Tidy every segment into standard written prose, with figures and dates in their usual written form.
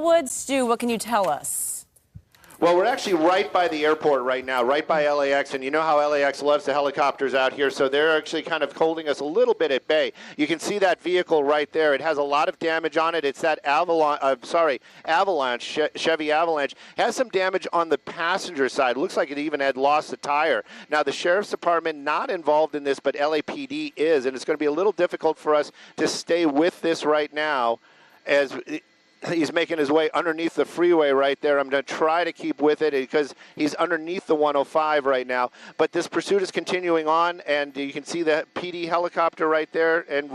Wildwood. Stu, what can you tell us? Well, we're actually right by the airport right now, right by LAX, and you know how LAX loves the helicopters out here, so they're actually kind of holding us a little bit at bay. You can see that vehicle right there. It has a lot of damage on it. It's that Avalanche, Chevy Avalanche. It has some damage on the passenger side. It looks like it even had lost a tire. Now, the Sheriff's Department not involved in this, but LAPD is, and it's going to be a little difficult for us to stay with this right now as he's making his way underneath the freeway right there. I'm going to try to keep with it because he's underneath the 105 right now. But this pursuit is continuing on, and you can see the PD helicopter right there. And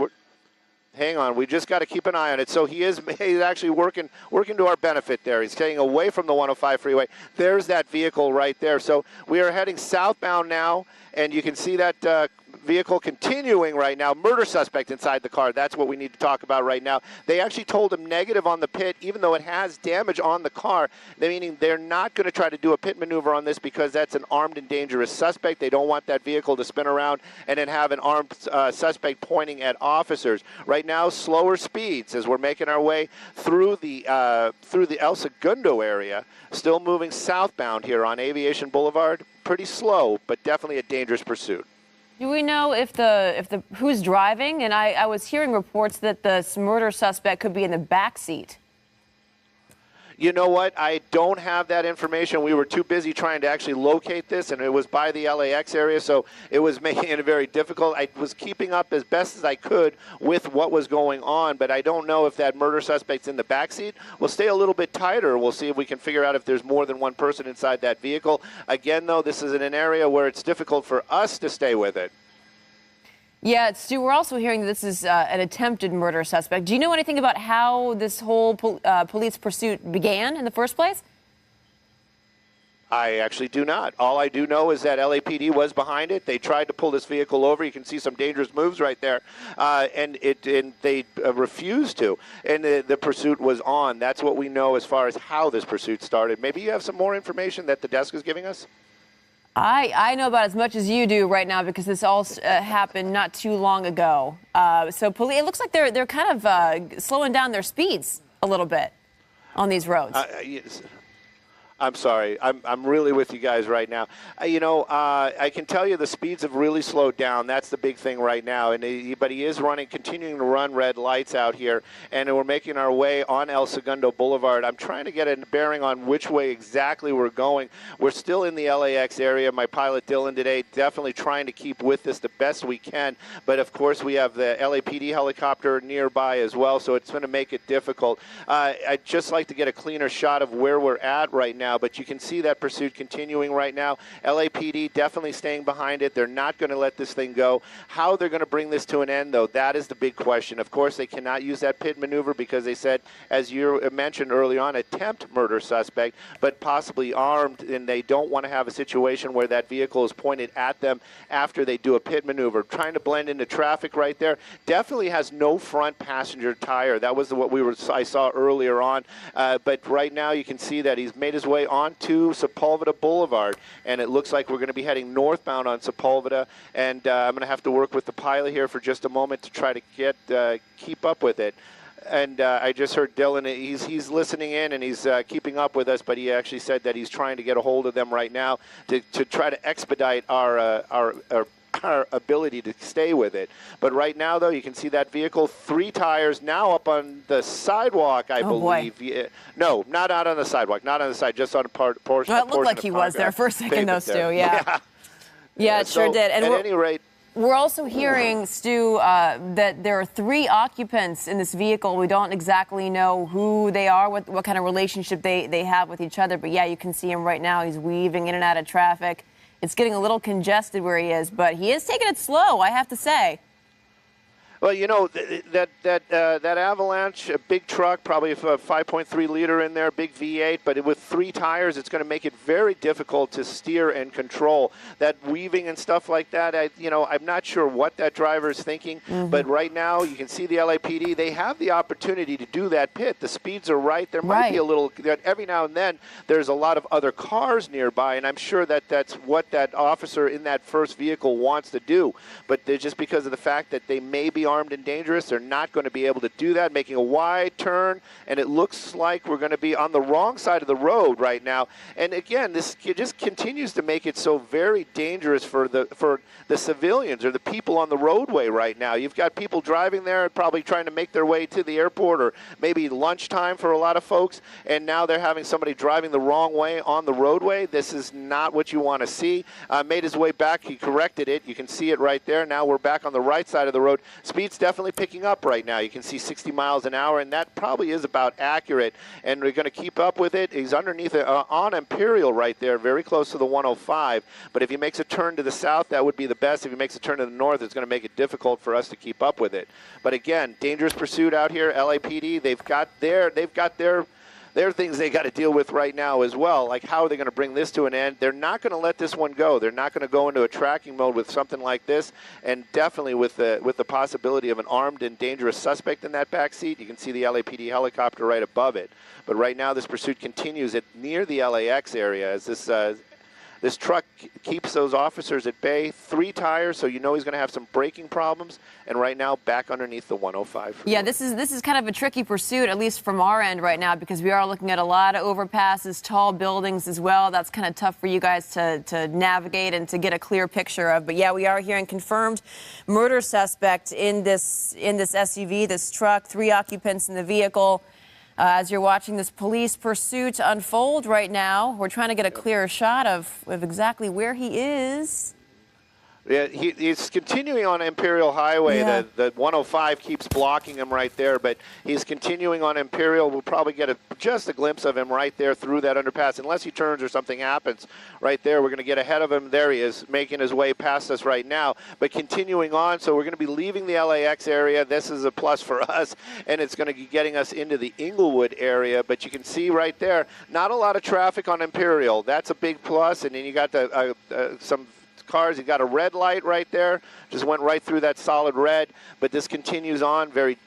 hang on, we just got to keep an eye on it. So he's actually working to our benefit there. He's staying away from the 105 freeway. There's that vehicle right there. So we are heading southbound now, and you can see that vehicle continuing right now. Murder suspect inside the car. That's what we need to talk about right now. They actually told him negative on the pit, even though it has damage on the car, meaning they're not going to try to do a pit maneuver on this because that's an armed and dangerous suspect. They don't want that vehicle to spin around and then have an armed suspect pointing at officers. Right now, slower speeds as we're making our way through the El Segundo area, still moving southbound here on Aviation Boulevard. Pretty slow, but definitely a dangerous pursuit. Do we know if the who's driving? And I was hearing reports that the murder suspect could be in the back seat. You know what? I don't have that information. We were too busy trying to actually locate this, and it was by the LAX area, so it was making it very difficult. I was keeping up as best as I could with what was going on, but I don't know if that murder suspect's in the backseat. We'll stay a little bit tighter. We'll see if we can figure out if there's more than one person inside that vehicle. Again, though, this is in an area where it's difficult for us to stay with it. Yeah, Stu, we're also hearing that this is an attempted murder suspect. Do you know anything about how this whole police pursuit began in the first place? I actually do not. All I do know is that LAPD was behind it. They tried to pull this vehicle over. You can see some dangerous moves right there, and they refused to. And the pursuit was on. That's what we know as far as how this pursuit started. Maybe you have some more information that the desk is giving us? I know about as much as you do right now because this all happened not too long ago. So it looks like they're kind of slowing down their speeds a little bit on these roads. Yes. I'm sorry. I'm really with you guys right now. I can tell you the speeds have really slowed down. That's the big thing right now. But he is continuing to run red lights out here, and we're making our way on El Segundo Boulevard. I'm trying to get a bearing on which way exactly we're going. We're still in the LAX area. My pilot Dylan today definitely trying to keep with this the best we can. But of course we have the LAPD helicopter nearby as well, so it's going to make it difficult. I'd just like to get a cleaner shot of where we're at right now. But you can see that pursuit continuing right now. LAPD definitely staying behind it. They're not going to let this thing go. How they're going to bring this to an end, though, that is the big question. Of course, they cannot use that pit maneuver because they said, as you mentioned early on, attempt murder suspect, but possibly armed, and they don't want to have a situation where that vehicle is pointed at them after they do a pit maneuver. Trying to blend into traffic right there. Definitely has no front passenger tire. That was what I saw earlier on. But right now you can see that he's made his way onto Sepulveda Boulevard, and it looks like we're going to be heading northbound on Sepulveda, and I'm going to have to work with the pilot here for just a moment to try to keep up with it. And I just heard Dylan, he's listening in, and he's keeping up with us, but he actually said that he's trying to get a hold of them right now to try to expedite our ability to stay with it. But right now, though, you can see that vehicle, 3 tires now up on the sidewalk, I believe. Boy. No, not out on the sidewalk, not on the side, just on a portion. Well, it looked like he was there for a second, though, Stu. Yeah. Yeah, it sure did. And at any rate, we're also hearing, Stu, that there are 3 occupants in this vehicle. We don't exactly know who they are, what kind of relationship they have with each other. But, yeah, you can see him right now. He's weaving in and out of traffic. It's getting a little congested where he is, but he is taking it slow, I have to say. Well, you know, that Avalanche, a big truck, probably a 5.3 liter in there, big V8, but with 3 tires, it's going to make it very difficult to steer and control. That weaving and stuff like that, I'm not sure what that driver is thinking, but right now you can see the LAPD, they have the opportunity to do that pit. The speeds are right. There might be a little, every now and then, there's a lot of other cars nearby, and I'm sure that's what that officer in that first vehicle wants to do. But just because of the fact that they may be armed and dangerous. They're not going to be able to do that, making a wide turn, and it looks like we're going to be on the wrong side of the road right now. And again, this just continues to make it so very dangerous for the civilians or the people on the roadway right now. You've got people driving there probably trying to make their way to the airport, or maybe lunchtime for a lot of folks, and now they're having somebody driving the wrong way on the roadway. This is not what you want to see. Made his way back. He corrected it. You can see it right there. Now we're back on the right side of the road. Speed's definitely picking up right now. You can see 60 miles an hour, and that probably is about accurate, and we're going to keep up with it. He's underneath on Imperial right there, very close to the 105, but if he makes a turn to the south, that would be the best. If he makes a turn to the north, it's going to make it difficult for us to keep up with it. But again, dangerous pursuit out here. LAPD, they've got their things they got to deal with right now as well. Like, how are they going to bring this to an end? They're not going to let this one go. They're not going to go into a tracking mode with something like this, and definitely with the possibility of an armed and dangerous suspect in that back seat. You can see the LAPD helicopter right above it. But right now, this pursuit continues at near the LAX area as this truck keeps those officers at bay. 3 tires, so you know he's going to have some braking problems. And right now, back underneath the 105. Yeah, this is kind of a tricky pursuit, at least from our end right now, because we are looking at a lot of overpasses, tall buildings as well. That's kind of tough for you guys to navigate and to get a clear picture of. But yeah, we are hearing confirmed murder suspect in this SUV, this truck, 3 occupants in the vehicle. As you're watching this police pursuit unfold right now, we're trying to get a clearer shot of exactly where he is. Yeah, he's continuing on Imperial Highway. Yeah. The 105 keeps blocking him right there, but he's continuing on Imperial. We'll probably get just a glimpse of him right there through that underpass. Unless he turns or something happens right there, we're going to get ahead of him. There he is, making his way past us right now, but continuing on. So we're going to be leaving the LAX area. This is a plus for us, and it's going to be getting us into the Inglewood area. But you can see right there, not a lot of traffic on Imperial. That's a big plus, and then you got some cars. You got a red light right there, just went right through that solid red, but this continues on. Very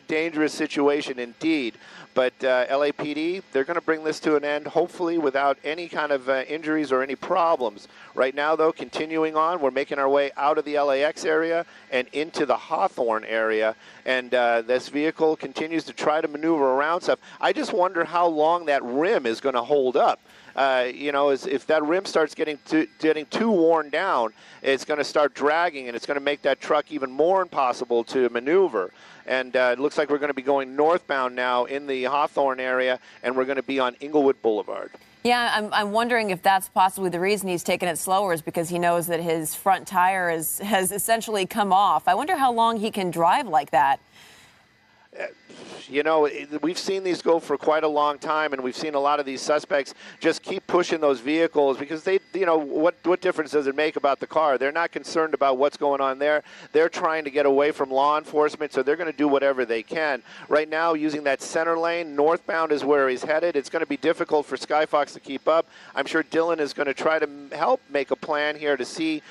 dangerous situation indeed. But LAPD, they're going to bring this to an end, hopefully without any kind of injuries or any problems. Right now, though, continuing on, we're making our way out of the LAX area and into the Hawthorne area, and this vehicle continues to try to maneuver around stuff. I just wonder how long that rim is going to hold up. If that rim starts getting too worn down, it's going to start dragging, and it's going to make that truck even more impossible to maneuver. And it looks like we're going to be going northbound now in the Hawthorne area, and we're going to be on Inglewood Boulevard. Yeah, I'm wondering if that's possibly the reason he's taking it slower, is because he knows that his front tire has essentially come off. I wonder how long he can drive like that. We've seen these go for quite a long time, and we've seen a lot of these suspects just keep pushing those vehicles because they, what difference does it make about the car? They're not concerned about what's going on there. They're trying to get away from law enforcement, so they're going to do whatever they can. Right now, using that center lane, northbound is where he's headed. It's going to be difficult for Skyfox to keep up. I'm sure Dylan is going to try to help make a plan here to see,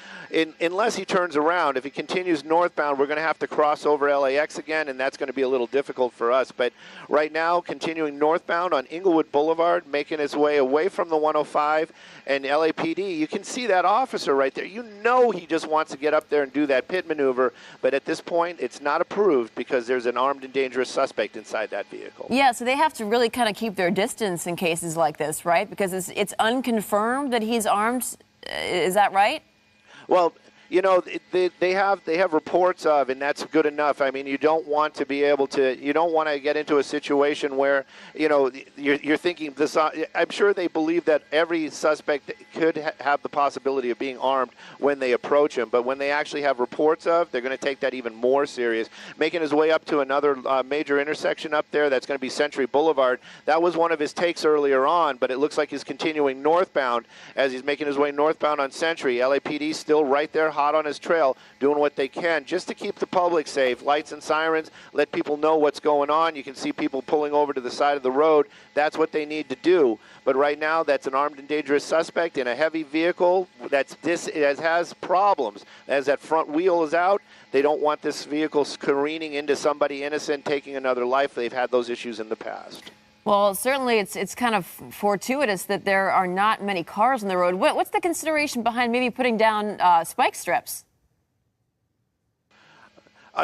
unless he turns around. If he continues northbound, we're going to have to cross over LAX again, and that's going to be a little difficult for us. But right now, continuing northbound on Inglewood Boulevard, making his way away from the 105 and LAPD. You can see that officer right there. You know he just wants to get up there and do that pit maneuver, but at this point, it's not approved because there's an armed and dangerous suspect inside that vehicle. Yeah, so they have to really kind of keep their distance in cases like this, right? Because it's unconfirmed that he's armed. Is that right? Well, they have reports of, and that's good enough. I mean, you don't want to get into a situation where, you're thinking this. I'm sure they believe that every suspect could have the possibility of being armed when they approach him. But when they actually have reports of, they're going to take that even more serious. Making his way up to another major intersection up there, that's going to be Century Boulevard. That was one of his takes earlier on, but it looks like he's continuing northbound as he's making his way northbound on Century. LAPD still right there, hot on his trail, doing what they can just to keep the public safe. Lights and sirens, let people know what's going on. You can see people pulling over to the side of the road. That's what they need to do. But right now, that's an armed and dangerous suspect in a heavy vehicle that has problems. As that front wheel is out, they don't want this vehicle careening into somebody innocent, taking another life. They've had those issues in the past. Well, certainly it's kind of fortuitous that there are not many cars on the road. What's the consideration behind maybe putting down spike strips?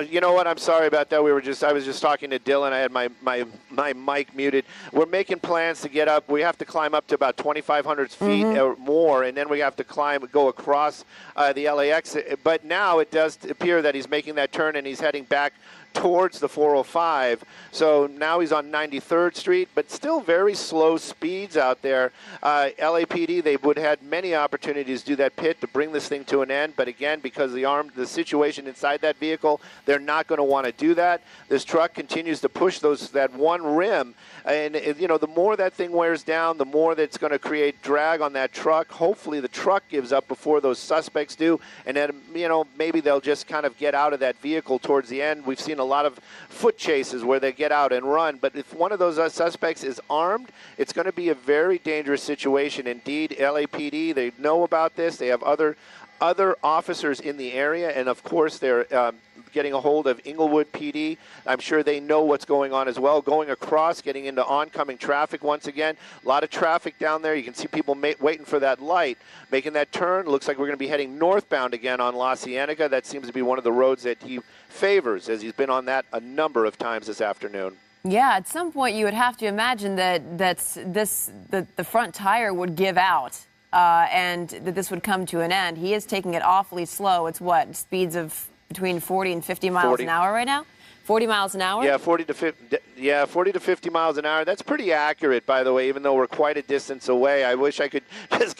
You know what? I'm sorry about that. I was just talking to Dylan. I had my mic muted. We're making plans to get up. We have to climb up to about 2,500 feet or more, and then we have to go across the LAX. But now it does appear that he's making that turn and he's heading back towards the 405. So now he's on 93rd Street, but still very slow speeds out there. LAPD, they would have had many opportunities to do that pit to bring this thing to an end, but again, because the situation inside that vehicle, they're not going to want to do that. This truck continues to push that one rim, and the more that thing wears down, the more that's going to create drag on that truck. Hopefully the truck gives up before those suspects do, and then maybe they'll just kind of get out of that vehicle towards the end. We've seen a lot of foot chases where they get out and run, but if one of those suspects is armed, it's going to be a very dangerous situation. Indeed, LAPD, they know about this. They have other officers in the area, and of course they're getting a hold of Inglewood PD. I'm sure they know what's going on as well. Going across, getting into oncoming traffic once again. A lot of traffic down there. You can see people waiting for that light, making that turn. Looks like we're going to be heading northbound again on La Cienega. That seems to be one of the roads that he favors, as he's been on that a number of times this afternoon. Yeah, at some point you would have to imagine that the front tire would give out. And that this would come to an end. He is taking it awfully slow. It's what, speeds of between 40 and 50 miles an hour right now? 40 miles an hour? Yeah, 40 to 50 miles an hour. That's pretty accurate, by the way, even though we're quite a distance away. I wish I could just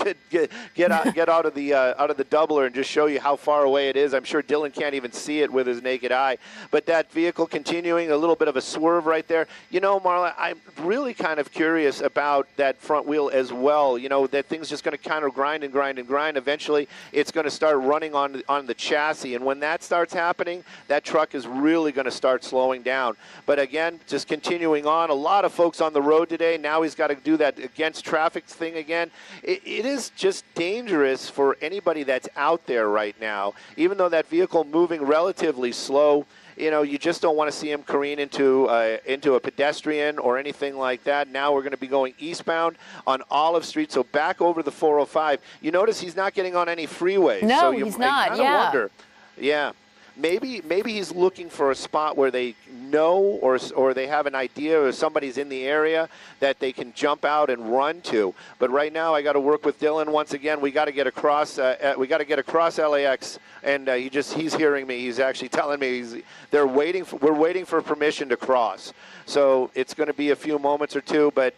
get out of the doubler and just show you how far away it is. I'm sure Dylan can't even see it with his naked eye. But that vehicle continuing, a little bit of a swerve right there. Marla, I'm really kind of curious about that front wheel as well. That thing's just going to kind of grind and grind and grind. Eventually, it's going to start running on the chassis. And when that starts happening, that truck is really going to start slowing down. But again, just continuing on, a lot of folks on the road today. Now he's got to do that against traffic thing again. It is just dangerous for anybody that's out there right now. Even though that vehicle moving relatively slow, you just don't want to see him careen into a pedestrian or anything like that. Now we're going to be going eastbound on Olive Street, so back over the 405. You notice he's not getting on any freeways. No, so he's not. I wonder. Yeah. Maybe he's looking for a spot where they know or they have an idea or somebody's in the area that they can jump out and run to. But right now, I got to work with Dylan once again. We got to get across. We got to get across LAX, and he's hearing me. He's actually telling me we're waiting for permission to cross. So it's going to be a few moments or two, but.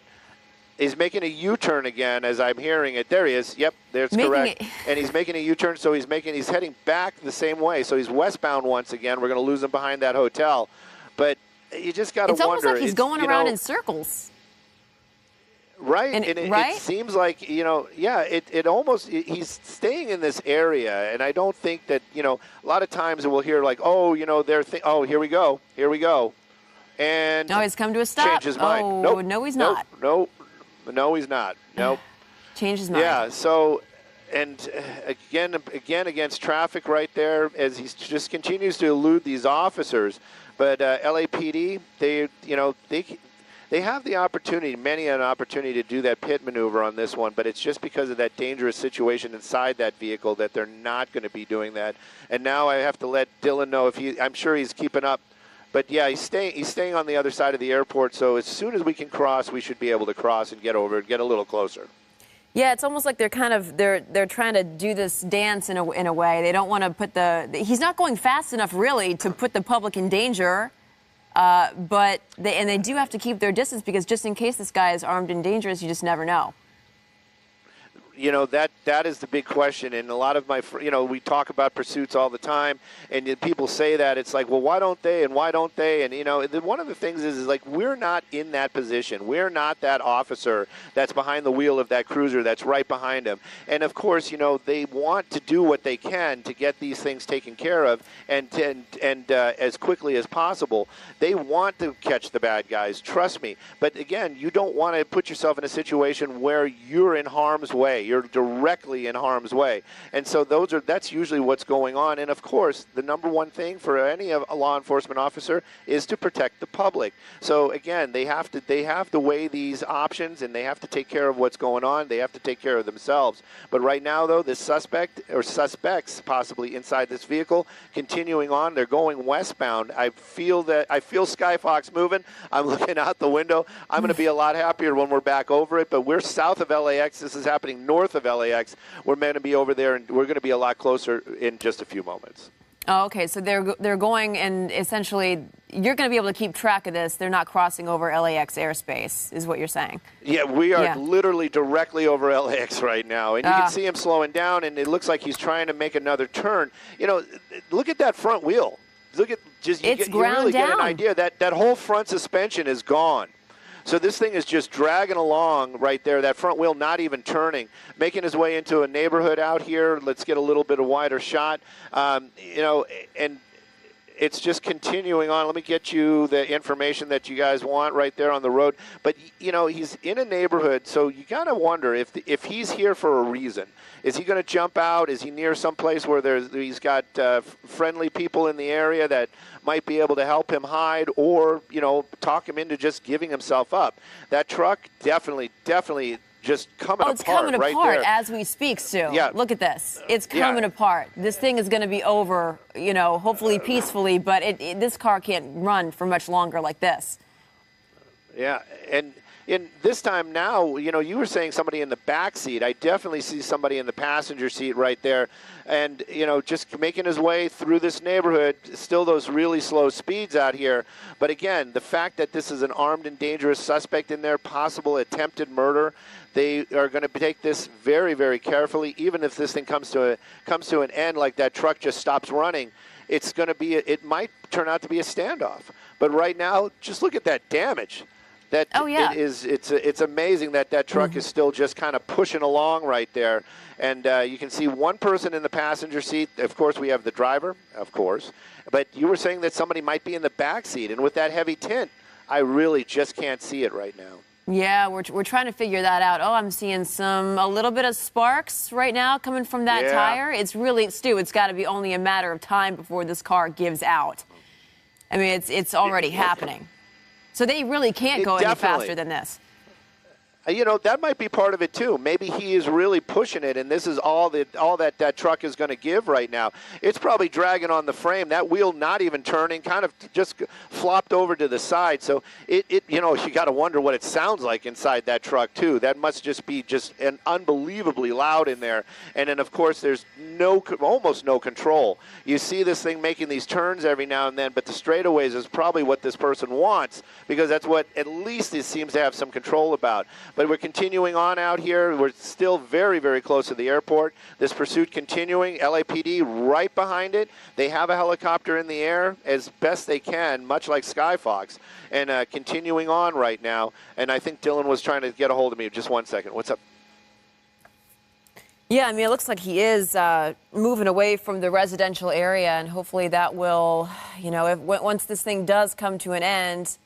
He's making a U-turn again as I'm hearing it. There he is. Yep, that's correct. And he's making a U-turn, so he's heading back the same way. So he's westbound once again. We're going to lose him behind that hotel. But you just got to wonder. It's almost like he's going around in circles. Right, and it seems like, it almost, he's staying in this area, and I don't think that, a lot of times we'll hear like, here we go. And no, he's come to a stop. Change his mind. Oh, nope, no, he's not. No, he's not. Nope. Change his mind. Yeah, so, and again against traffic right there as he just continues to elude these officers. But LAPD, they have the opportunity, many an opportunity to do that pit maneuver on this one, but it's just because of that dangerous situation inside that vehicle that they're not going to be doing that. And now I have to let Dylan know I'm sure he's keeping up. But yeah, he's staying on the other side of the airport. So as soon as we can cross, we should be able to cross and get over and get a little closer. Yeah, it's almost like they're trying to do this dance in a way. They don't want to put he's not going fast enough really to put the public in danger. But they do have to keep their distance because just in case this guy is armed and dangerous, you just never know. That is the big question. And a lot of we talk about pursuits all the time, and people say that. It's like, well, why don't they? And why don't they? And, one of the things is like, we're not in that position. We're not that officer that's behind the wheel of that cruiser that's right behind him. And, of course, they want to do what they can to get these things taken care of and as quickly as possible. They want to catch the bad guys, trust me. But, again, you don't want to put yourself in a situation where you're in harm's way. way. You're directly in harm's way. And so that's usually what's going on. And of course, the number one thing for any of a law enforcement officer is to protect the public. So again, they have to weigh these options, and they have to take care of what's going on. They have to take care of themselves. But right now, though, this suspect or suspects possibly inside this vehicle continuing on. They're going westbound. I feel Skyfox moving. I'm looking out the window. I'm going to be a lot happier when we're back over it, but we're south of LAX. This is happening north of LAX. We're meant to be over there, and we're going to be a lot closer in just a few moments. Oh, okay, so they're going, and essentially you're going to be able to keep track of this. They're not crossing over LAX airspace, is what you're saying. Yeah, we are literally directly over LAX right now, and you can see him slowing down, and it looks like he's trying to make another turn. You know, look at that front wheel. Look at you really get an idea that whole front suspension is gone. So this thing is just dragging along right there, that front wheel not even turning, making his way into a neighborhood out here. Let's get a little bit of wider shot. You know, and it's just continuing on. Let me get you the information that you guys want right there on the road. But, you know, he's in a neighborhood, so you got to wonder if he's here for a reason. Is he going to jump out? Is he near some place where he's got friendly people in the area that might be able to help him hide, or, you know, talk him into just giving himself up? That truck definitely just coming apart. It's coming right apart there. As we speak, Stu. Yeah. Look at this. It's coming apart. This thing is going to be over, you know, hopefully peacefully, but this car can't run for much longer like this. Yeah, and this time now, you know, you were saying somebody in the back seat. I definitely see somebody in the passenger seat right there. And, you know, just making his way through this neighborhood, still those really slow speeds out here. But again, the fact that this is an armed and dangerous suspect in there, possible attempted murder, they are going to take this very, very carefully. Even if this thing comes to an end, like that truck just stops running, it's going to be, it might turn out to be a standoff. But right now, just look at that damage. It's amazing that truck is still just kind of pushing along right there. And you can see one person in the passenger seat. Of course, we have the driver, of course. But you were saying that somebody might be in the back seat. And with that heavy tint, I really just can't see it right now. Yeah, we're trying to figure that out. Oh, I'm seeing a little bit of sparks right now coming from that tire. It's really, Stu, it's got to be only a matter of time before this car gives out. I mean, it's already happening. So they really can't go any faster than this. You know, that might be part of it, too. Maybe he is really pushing it, and this is all that truck is going to give right now. It's probably dragging on the frame. That wheel not even turning, kind of just flopped over to the side. So, you know, you got to wonder what it sounds like inside that truck, too. That must just be unbelievably loud in there. And then, of course, there's almost no control. You see this thing making these turns every now and then, but the straightaways is probably what this person wants, because that's what at least it seems to have some control about. But we're continuing on out here. We're still very, very close to the airport. This pursuit continuing. LAPD right behind it. They have a helicopter in the air as best they can, much like Skyfox, and continuing on right now. And I think Dylan was trying to get a hold of me. Just 1 second. What's up? Yeah, I mean, it looks like he is moving away from the residential area, and hopefully that will, you know, once this thing does come to an end,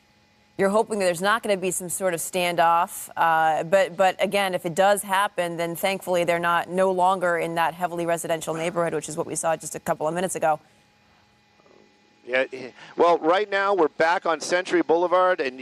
you're hoping that there's not going to be some sort of standoff. But again, if it does happen, then thankfully they're no longer in that heavily residential neighborhood, which is what we saw just a couple of minutes ago. Yeah, well, right now we're back on Century Boulevard, and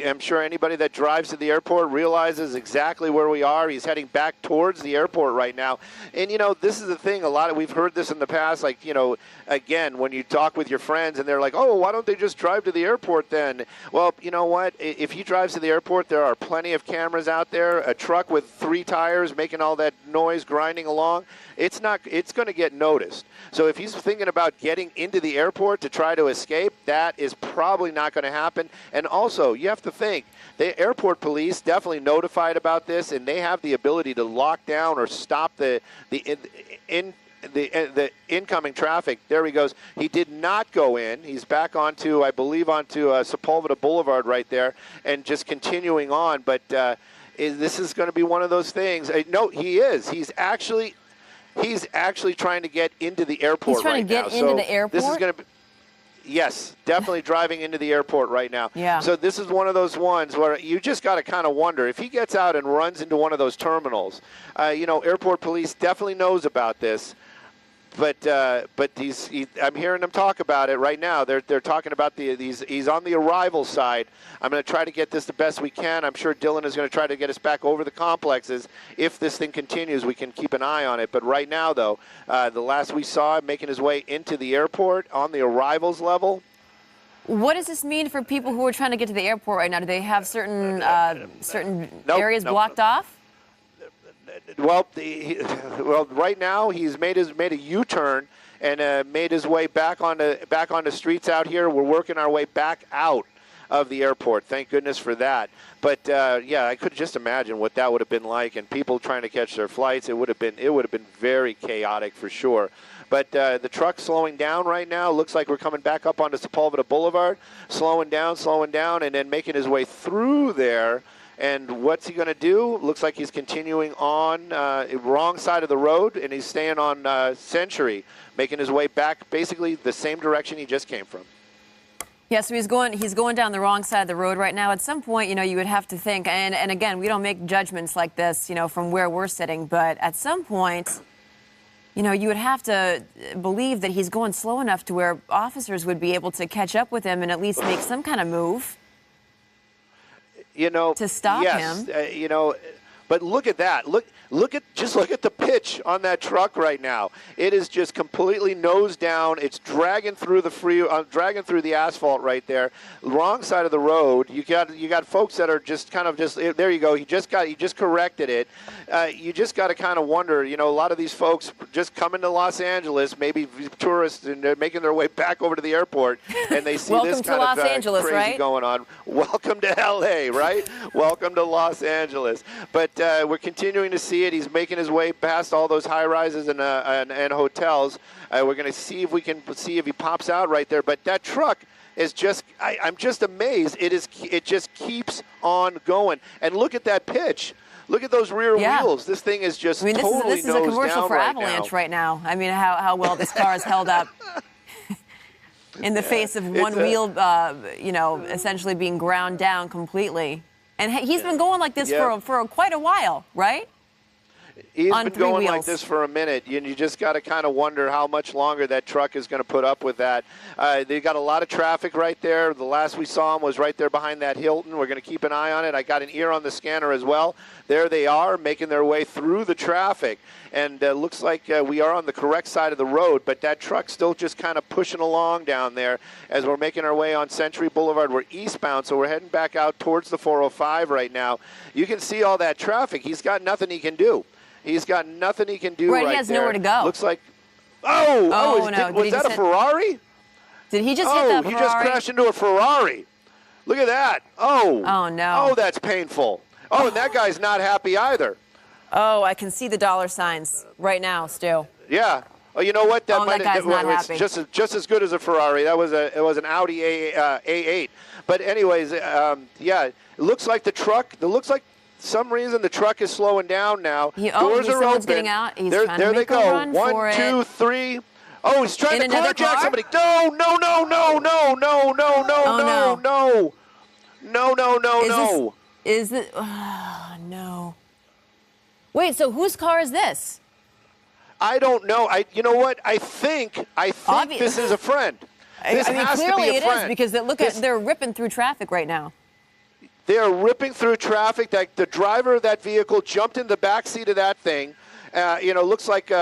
I'm sure anybody that drives to the airport realizes exactly where we are. He's heading back towards the airport right now. And, you know, this is the thing. We've heard this in the past, like, you know, again, when you talk with your friends and they're like, oh, why don't they just drive to the airport then? Well, you know what? If he drives to the airport, there are plenty of cameras out there. A truck with 3 tires making all that noise, grinding along, it's going to get noticed. So if he's thinking about getting into the airport to try to escape, that is probably not going to happen. And also, you have to think, the airport police definitely notified about this, and they have the ability to lock down or stop the incoming traffic. There he goes. He did not go in. He's back onto, I believe, onto Sepulveda Boulevard right there, and just continuing on. But this is going to be one of those things. No, he is. He's actually trying to get into the airport right now. He's trying to get into the airport? This is going to be, Yes, definitely driving into the airport right now. Yeah. So this is one of those ones where you just got to kind of wonder if he gets out and runs into one of those terminals. Airport police definitely knows about this. But I'm hearing them talk about it right now. They're talking about he's on the arrival side. I'm going to try to get this the best we can. I'm sure Dylan is going to try to get us back over the complexes. If this thing continues, we can keep an eye on it. But right now, though, the last we saw him making his way into the airport on the arrivals level. What does this mean for people who are trying to get to the airport right now? Do they have certain areas blocked off? Well, right now he's made a U-turn and made his way back on the streets out here. We're working our way back out of the airport. Thank goodness for that. But yeah, I could just imagine what that would have been like, and people trying to catch their flights. It would have been very chaotic for sure. But the truck's slowing down right now. Looks like we're coming back up onto Sepulveda Boulevard, slowing down, and then making his way through there. And what's he going to do? Looks like he's continuing on wrong side of the road, and he's staying on Century, making his way back basically the same direction he just came from. Yeah, so he's going down the wrong side of the road right now. At some point, you would have to think, and again, we don't make judgments like this, from where we're sitting, but at some point, you would have to believe that he's going slow enough to where officers would be able to catch up with him and at least make some kind of move. To stop him. But look at that. Look at the pitch on that truck right now. It is just completely nose down. It's dragging through dragging through the asphalt right there. Wrong side of the road. You got folks that are just there. You go. You just corrected it. You just got to kind of wonder. A lot of these folks just coming to Los Angeles, maybe tourists, and they're making their way back over to the airport, and they see this kind of Angeles, crazy right? going on. Welcome to LA, right? Welcome to Los Angeles. But we're continuing to see it. He's making his way past all those high rises and hotels. We're going to see if he pops out right there. But that truck is just, I'm just amazed. It just keeps on going. And look at that pitch. Look at those rear wheels. This thing is just totally this is a commercial for Avalanche right now. I mean, how well this car is held up in the face of one wheel, essentially being ground down completely. And he's been going like this for quite a while, right? He's been going like this for a minute. You just got to kind of wonder how much longer that truck is going to put up with that. They got a lot of traffic right there. The last we saw him was right there behind that Hilton. We're going to keep an eye on it. I got an ear on the scanner as well. There they are, making their way through the traffic. And looks like we are on the correct side of the road, but that truck's still just kind of pushing along down there as we're making our way on Century Boulevard. We're eastbound, so we're heading back out towards the 405 right now. You can see all that traffic. He's got nothing he can do. He's got nothing he can do right there. He has nowhere to go. Looks like, no. Was that a Ferrari? Did he just hit that Ferrari? He just crashed into a Ferrari. Look at that. Oh, no. Oh, that's painful. Oh, and that guy's not happy either. Oh, I can see the dollar signs right now, Stu. Yeah. Oh, you know what? That guy's not happy. Just as good as a Ferrari. It was an Audi A8. But anyways, it looks like the truck. It looks like some reason the truck is slowing down now. Doors are open. Getting out. He's there trying to make they go. A run 1, 2, 3. Oh, he's trying to carjack somebody. No. Is it? Oh, no. Wait, so whose car is this? I don't know. You know what? I think this is a friend. This has clearly to be a friend. Is because they're ripping through traffic right now. They are ripping through traffic. The driver of that vehicle jumped in the back seat of that thing. Looks like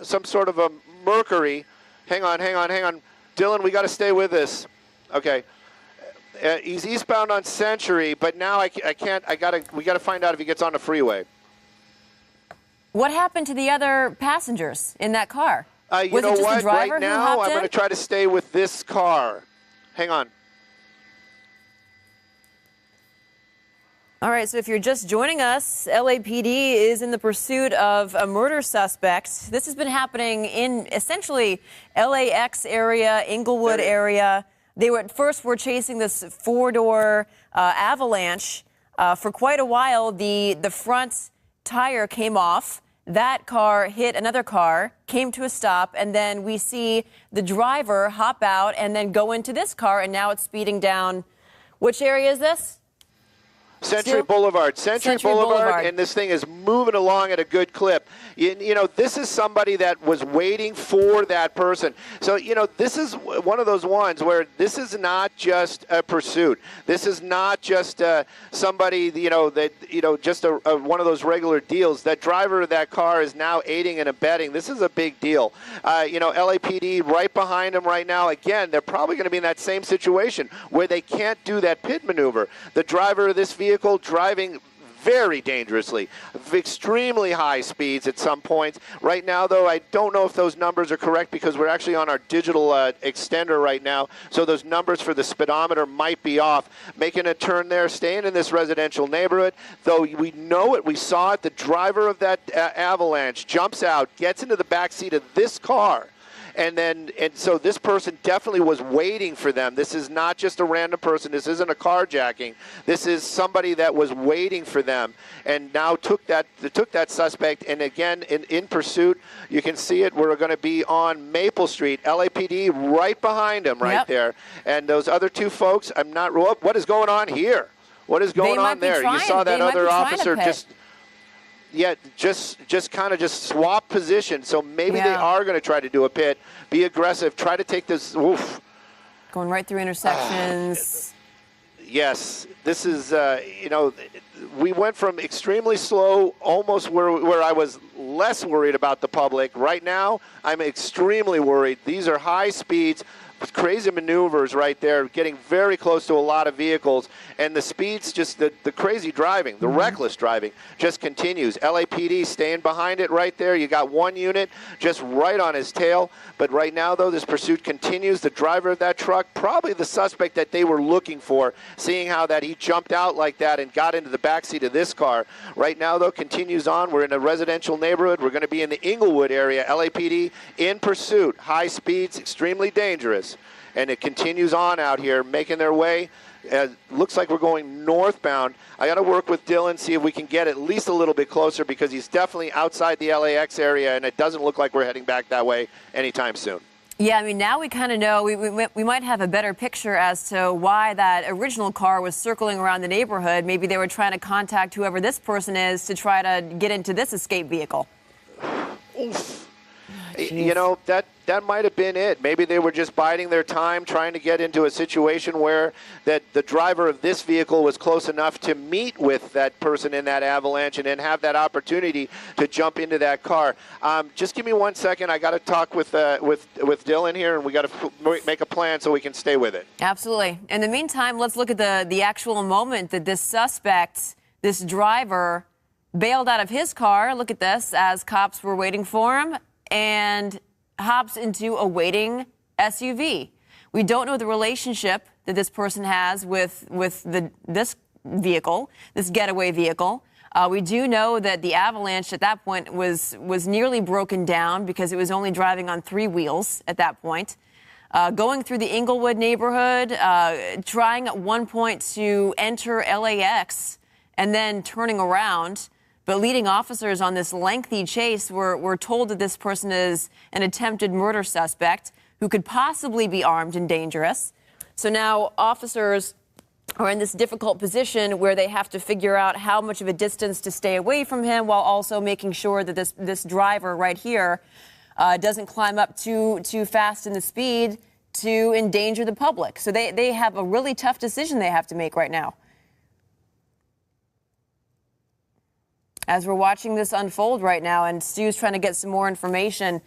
some sort of a Mercury. Hang on. Dylan, we got to stay with this. Okay. He's eastbound on Century, but now I can't. We got to find out if he gets on the freeway. What happened to the other passengers in that car? You know what? Right now, I'm going to try to stay with this car. Hang on. All right, so if you're just joining us, LAPD is in the pursuit of a murder suspect. This has been happening in essentially LAX area, Inglewood area. They were chasing this four-door Avalanche for quite a while. The front tire came off. That car hit another car, came to a stop, and then we see the driver hop out and then go into this car, and now it's speeding down. Which area is this? Century Boulevard. Century Boulevard, and this thing is moving along at a good clip. You know, this is somebody that was waiting for that person. So, you know, this is one of those ones where this is not just a pursuit. This is not just somebody, you know, that, you know, just one of those regular deals. That driver of that car is now aiding and abetting. This is a big deal. You know, LAPD right behind him right now. Again, they're probably going to be in that same situation where they can't do that pit maneuver. The driver of this vehicle driving very dangerously, extremely high speeds at some points. Right now, though, I don't know if those numbers are correct because we're actually on our digital extender right now, so those numbers for the speedometer might be off. Making a turn there, staying in this residential neighborhood, though we know it, we saw it, the driver of that Avalanche jumps out, gets into the back seat of this car. And so this person definitely was waiting for them. This is not just a random person. This isn't a carjacking. This is somebody that was waiting for them and now took that suspect. And again, in pursuit, you can see it. We're going to be on Maple Street. LAPD right behind him right there. And those other two folks, I'm not, what is going on here? What is going on there? You saw that other officer just kind of swap position. So maybe they are going to try to do a pit, be aggressive, try to take this. Oof. Going right through intersections. Yes, this is, you know, we went from extremely slow, almost where I was less worried about the public. Right now, I'm extremely worried. These are high speeds. Crazy maneuvers right there, getting very close to a lot of vehicles, and the speeds, just the crazy driving, the reckless driving just continues. LAPD staying behind it right there. You got one unit just right on his tail, but right now, though, this pursuit continues. The driver of that truck, probably the suspect that they were looking for, seeing how that he jumped out like that and got into the backseat of this car. Right now, though, continues on. We're in a residential neighborhood. We're going to be in the Inglewood area. LAPD in pursuit, high speeds, extremely dangerous. And it continues on out here, making their way. Looks like we're going northbound. I got to work with Dylan, see if we can get at least a little bit closer because he's definitely outside the LAX area, and it doesn't look like we're heading back that way anytime soon. Yeah, I mean, now we kind of know, we might have a better picture as to why that original car was circling around the neighborhood. Maybe they were trying to contact whoever this person is to try to get into this escape vehicle. Oof. You know, that might have been it. Maybe they were just biding their time, trying to get into a situation where that the driver of this vehicle was close enough to meet with that person in that Avalanche and then have that opportunity to jump into that car. Just give me 1 second. I got to talk with Dylan here, and we got to make a plan so we can stay with it. Absolutely. In the meantime, let's look at the actual moment that this suspect, this driver, bailed out of his car. Look at this as cops were waiting for him, and hops into a waiting SUV. We don't know the relationship that this person has with this vehicle, this getaway vehicle. We do know that the Avalanche at that point was nearly broken down because it was only driving on 3 wheels at that point. Going through the Inglewood neighborhood, trying at one point to enter LAX and then turning around. But leading officers on this lengthy chase were told that this person is an attempted murder suspect who could possibly be armed and dangerous. So now officers are in this difficult position where they have to figure out how much of a distance to stay away from him while also making sure that this driver right here doesn't climb up too fast in the speed to endanger the public. So they have a really tough decision they have to make right now. As we're watching this unfold right now, and Stu's trying to get some more information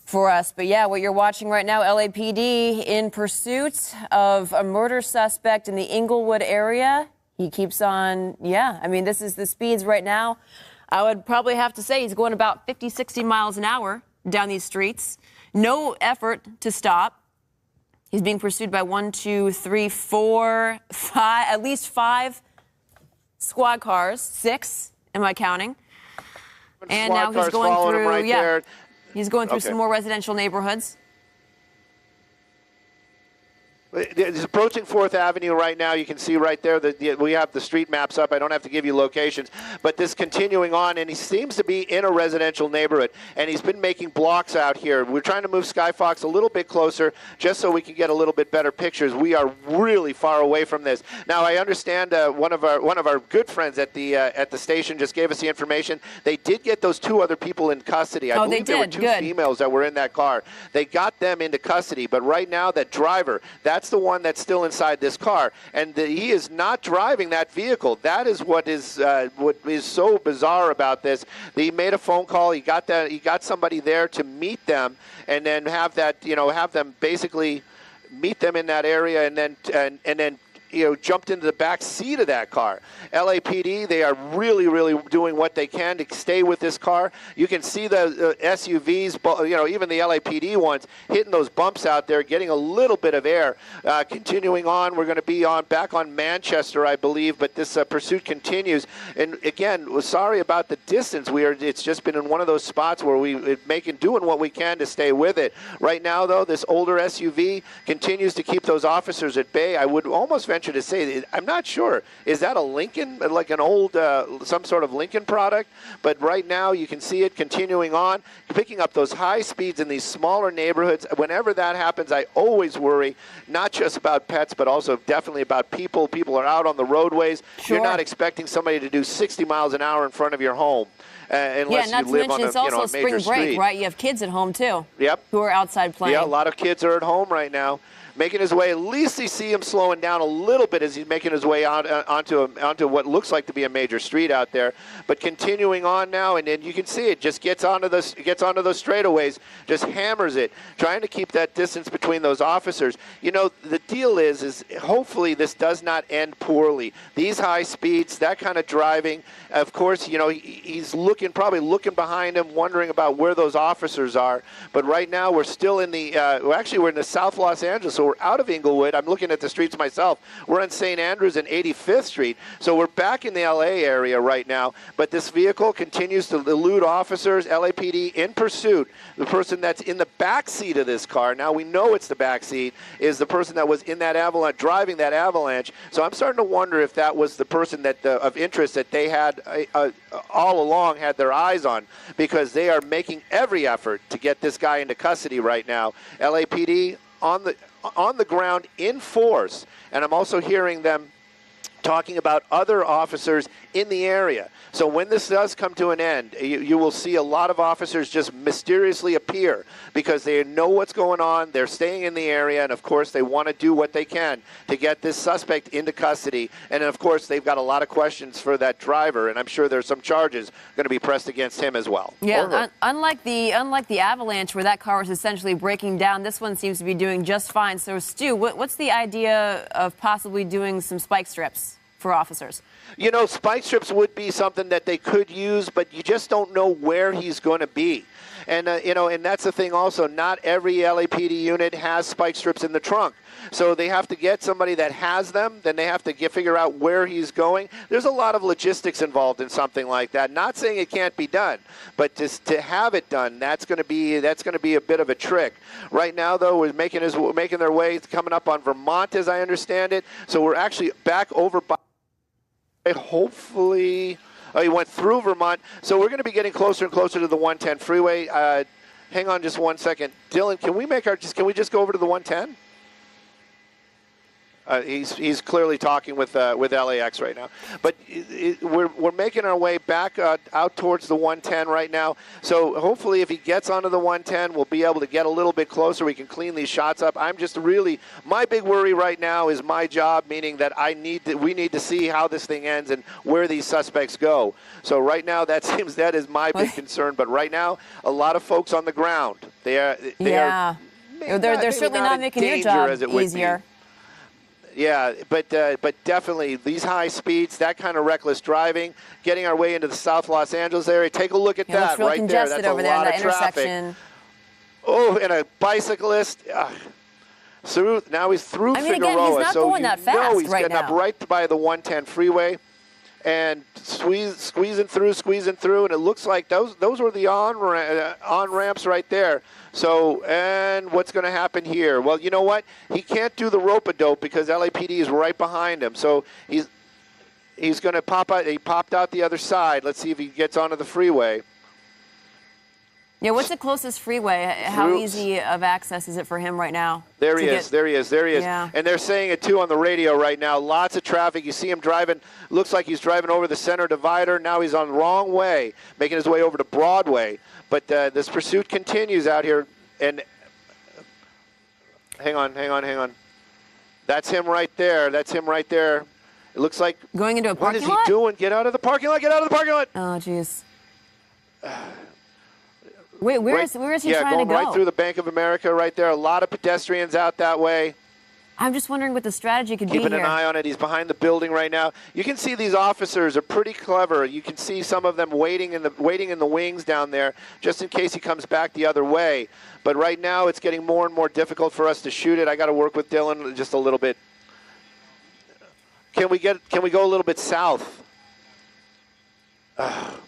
for us. But yeah, what you're watching right now, LAPD in pursuit of a murder suspect in the Inglewood area. He keeps on, I mean, this is the speeds right now. I would probably have to say he's going about 50, 60 miles an hour down these streets. No effort to stop. He's being pursued by 1, 2, 3, 4, 5, at least 5 squad cars, 6. Am I counting? And now he's going through, he's going through some more residential neighborhoods. It's approaching 4th Avenue right now. You can see right there that we have the street maps up. I don't have to give you locations. But this continuing on, and he seems to be in a residential neighborhood. And he's been making blocks out here. We're trying to move Skyfox a little bit closer just so we can get a little bit better pictures. We are really far away from this. Now, I understand one of our good friends at the station just gave us the information. They did get those 2 other people in custody. I believe there were 2 females that were in that car. They got them into custody. But right now, that driver, that's the one that's still inside this car, and he is not driving that vehicle. That is what is so bizarre about this. He made a phone call. He got somebody there to meet them, and then have them basically meet them in that area, and then jumped into the back seat of that car. LAPD, they are really, really doing what they can to stay with this car. You can see the SUVs, even the LAPD ones, hitting those bumps out there, getting a little bit of air. Continuing on, we're going to be back on Manchester, I believe, but this pursuit continues. And again, we're sorry about the distance. It's just been in one of those spots where doing what we can to stay with it. Right now, though, this older SUV continues to keep those officers at bay. I would almost venture to say, I'm not sure, is that a Lincoln, like an old, some sort of Lincoln product? But right now you can see it continuing on, picking up those high speeds in these smaller neighborhoods. Whenever that happens, I always worry, not just about pets, but also definitely about people. People are out on the roadways. Sure. You're not expecting somebody to do 60 miles an hour in front of your home. Unless not you to live mention on it's a, also a spring major break, street. right? You have kids at home too. Yep. Who are outside playing. Yeah, a lot of kids are at home right now, making his way. At least you see him slowing down a little bit as he's making his way out onto what looks like to be a major street out there. But continuing on now, and then you can see it just gets onto those straightaways, just hammers it, trying to keep that distance between those officers. The deal is hopefully this does not end poorly. These high speeds, that kind of driving, of course, he's probably looking behind him, wondering about where those officers are. But right now we're still in we're in the South Los Angeles, so we're out of Inglewood. I'm looking at the streets myself. We're on St. Andrews and 85th Street, so we're back in the LA area right now. But this vehicle continues to elude officers. LAPD in pursuit. The person that's in the back seat of this car, now we know it's the back seat, is the person that was in that avalanche, driving that avalanche. So I'm starting to wonder if that was the person that of interest that they had all along had their eyes on, because they are making every effort to get this guy into custody right now. LAPD on the ground in force, and I'm also hearing them talking about other officers in the area. So when this does come to an end, you will see a lot of officers just mysteriously appear because they know what's going on. They're staying in the area, and of course they want to do what they can to get this suspect into custody. And of course they've got a lot of questions for that driver, and I'm sure there's some charges going to be pressed against him as well. Yeah, unlike the avalanche where that car was essentially breaking down, this one seems to be doing just fine. So Stu, what's the idea of possibly doing some spike strips for officers? Spike strips would be something that they could use, but you just don't know where he's going to be. And, and that's the thing also. Not every LAPD unit has spike strips in the trunk. So they have to get somebody that has them. Then they have to figure out where he's going. There's a lot of logistics involved in something like that. Not saying it can't be done, but just to have it done, that's going to be a bit of a trick. Right now, though, we're making their way coming up on Vermont, as I understand it. So we're actually back over by. Hopefully, he went through Vermont. So we're going to be getting closer and closer to the 110 freeway. Hang on just one second. Dylan, can we just go over to the 110? He's clearly talking with LAX right now, but we're making our way back out towards the 110 right now. So hopefully, if he gets onto the 110, we'll be able to get a little bit closer. We can clean these shots up. I'm just really, my big worry right now is my job, meaning that we need to see how this thing ends and where these suspects go. So right now, that is my big concern. But right now, a lot be on the ground. They're certainly not making your job easier. Yeah, but definitely these high speeds, that kind of reckless driving, getting our way into the South Los Angeles area. Take a look at that right there. That's a lot of traffic. Oh, and a bicyclist. Now he's through Figueroa. Again, he's not going that fast he's getting up right by the 110 freeway. and squeezing through, and it looks like those were the on ramps right there. So, and what's going to happen here? Well, you know what? He can't do the rope-a-dope because LAPD is right behind him. So he's going to pop out. He popped out the other side. Let's see if he gets onto the freeway. Yeah, what's the closest freeway? How easy of access is it for him right now? There he is. Yeah. And they're saying it, too, on the radio right now. Lots of traffic. You see him driving. Looks like he's driving over the center divider. Now he's on the wrong way, making his way over to Broadway. But this pursuit continues out here. And hang on. That's him right there. It looks like... Going into a parking lot? What is he doing? Get out of the parking lot. Oh, jeez. Wait, where is he trying to go? Yeah, going right through the Bank of America right there. A lot of pedestrians out that way. I'm just wondering what the strategy could be here. Keeping an eye on it. He's behind the building right now. You can see these officers are pretty clever. You can see some of them waiting in the wings down there just in case he comes back the other way. But right now it's getting more and more difficult for us to shoot it. I got to work with Dylan just a little bit. Can we go a little bit south?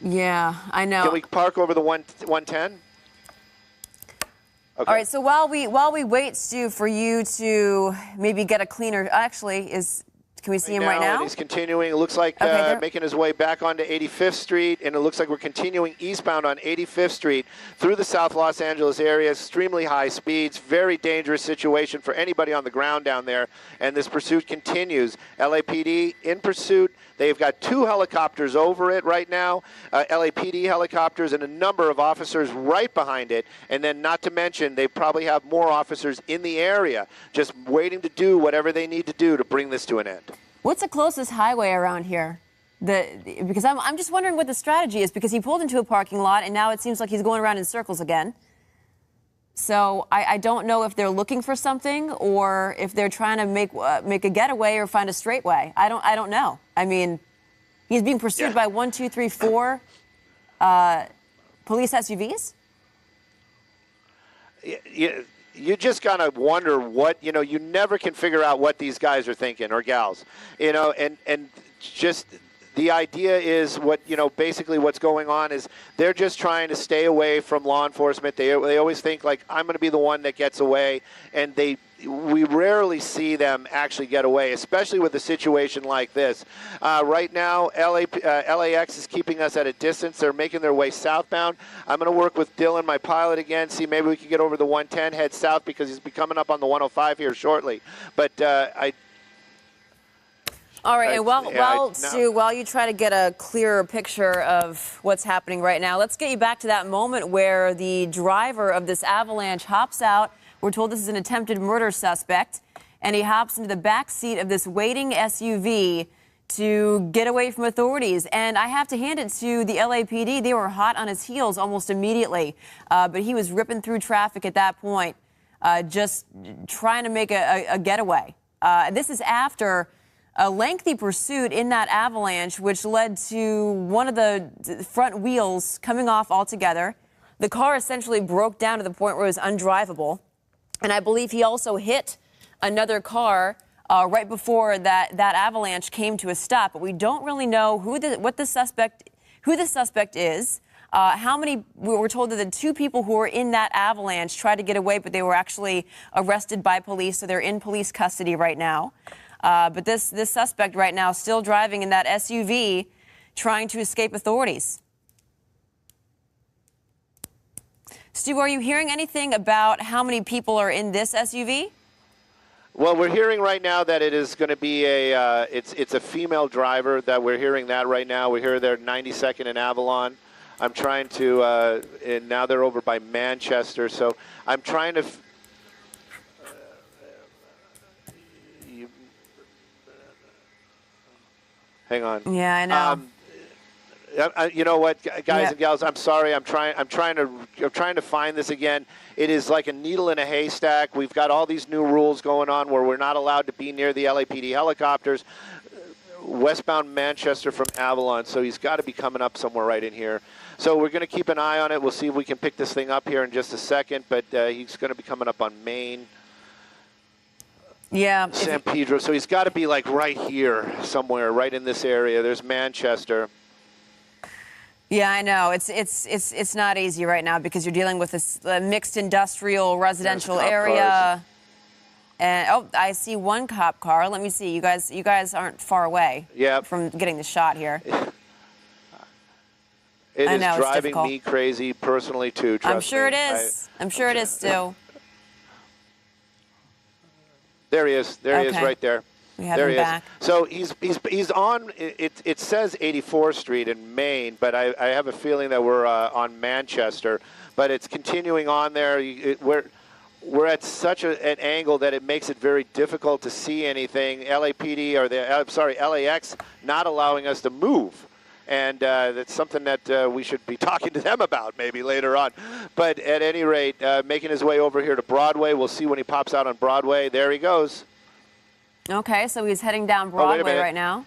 Yeah, I know. Can we park over the 110? Okay. All right, so while we wait, Stu, for you to maybe get a cleaner, actually, can we see him right now? And he's continuing. It looks like making his way back onto 85th Street, and it looks like we're continuing eastbound on 85th Street through the South Los Angeles area. Extremely high speeds, very dangerous situation for anybody on the ground down there, and this pursuit continues. LAPD in pursuit. They've got 2 helicopters over it right now, LAPD helicopters, and a number of officers right behind it. And then not to mention, they probably have more officers in the area just waiting to do whatever they need to do to bring this to an end. What's the closest highway around here? Because I'm just wondering what the strategy is, because he pulled into a parking lot, and now it seems like he's going around in circles again. So I don't know if they're looking for something or if they're trying to make a getaway or find a straight way. I don't know. I mean, he's being pursued by 1, 2, 3, 4 police SUVs. You just gotta wonder what, you never can figure out what these guys are thinking, or gals, and just. The idea is basically what's going on is they're just trying to stay away from law enforcement. They always think, like, I'm going to be the one that gets away, and we rarely see them actually get away, especially with a situation like this. Right now, LAX is keeping us at a distance. They're making their way southbound. I'm going to work with Dylan, my pilot, again, see maybe we can get over the 110, head south, because he's coming up on the 105 here shortly. But all right, and Stu, while you try to get a clearer picture of what's happening right now, let's get you back to that moment where the driver of this avalanche hops out. We're told this is an attempted murder suspect, and he hops into the back seat of this waiting SUV to get away from authorities. And I have to hand it to the LAPD. They were hot on his heels almost immediately, but he was ripping through traffic at that point, just trying to make a getaway. This is after a lengthy pursuit in that avalanche, which led to one of the front wheels coming off altogether. The car essentially broke down to the point where it was undrivable. And I believe he also hit another car right before that avalanche came to a stop. But we don't really know who the suspect is. How many? We were told that the 2 people who were in that avalanche tried to get away, but they were actually arrested by police, so they're in police custody right now. But this suspect right now still driving in that SUV, trying to escape authorities. Stu, are you hearing anything about how many people are in this SUV? Well, we're hearing right now that it is going to be it's a female driver. That we're hearing that right now. We hear they're 92nd and Avalon. I'm trying to, and now they're over by Manchester. So I'm trying to. Hang on. Yeah, I know. You know what, guys and gals? I'm sorry. I'm trying to find this again. It is like a needle in a haystack. We've got all these new rules going on where we're not allowed to be near the LAPD helicopters. Westbound Manchester from Avalon, so he's got to be coming up somewhere right in here. So we're going to keep an eye on it. We'll see if we can pick this thing up here in just a second. But he's going to be coming up on Main. Yeah. San Pedro. So he's got to be like right here somewhere, right in this area. There's Manchester. Yeah, I know. It's not easy right now because you're dealing with this mixed industrial residential area. Cars. And oh, I see one cop car. Let me see. You guys aren't far away from getting the shot here. It is driving me crazy personally too. Trust I'm sure me. it is. I'm sure it is, Stu. There he is. There he is, right there. We have him back. So he's on. It says 84th Street in Maine, but I have a feeling that we're on Manchester. But it's continuing on there. We're at such an angle that it makes it very difficult to see anything. LAPD or LAX not allowing us to move. And that's something that we should be talking to them about maybe later on. But at any rate, making his way over here to Broadway. We'll see when he pops out on Broadway. There he goes. Okay, so he's heading down Broadway right now.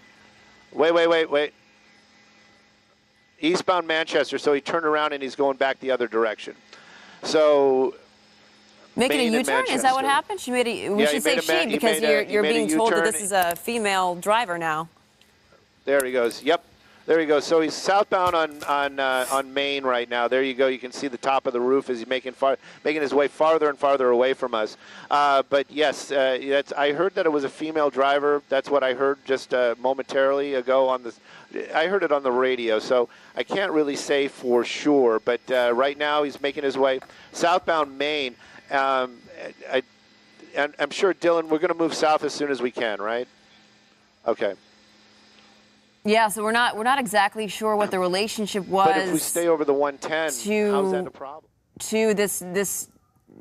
Wait. Eastbound Manchester, so he turned around and he's going back the other direction. So making a U-turn? Is that what happened? She made a. We should say she because you're being told that this is a female driver now. There he goes. Yep. There he goes. So he's southbound on Main right now. There you go. You can see the top of the roof as he's making his way farther and farther away from us. But yes, I heard that it was a female driver. That's what I heard just momentarily ago on the. I heard it on the radio, so I can't really say for sure. But right now he's making his way southbound Main. And I'm sure, Dylan, we're going to move south as soon as we can, right? Okay. Yeah, so we're not exactly sure what the relationship was. But if we stay over the 110, how's that a problem? To this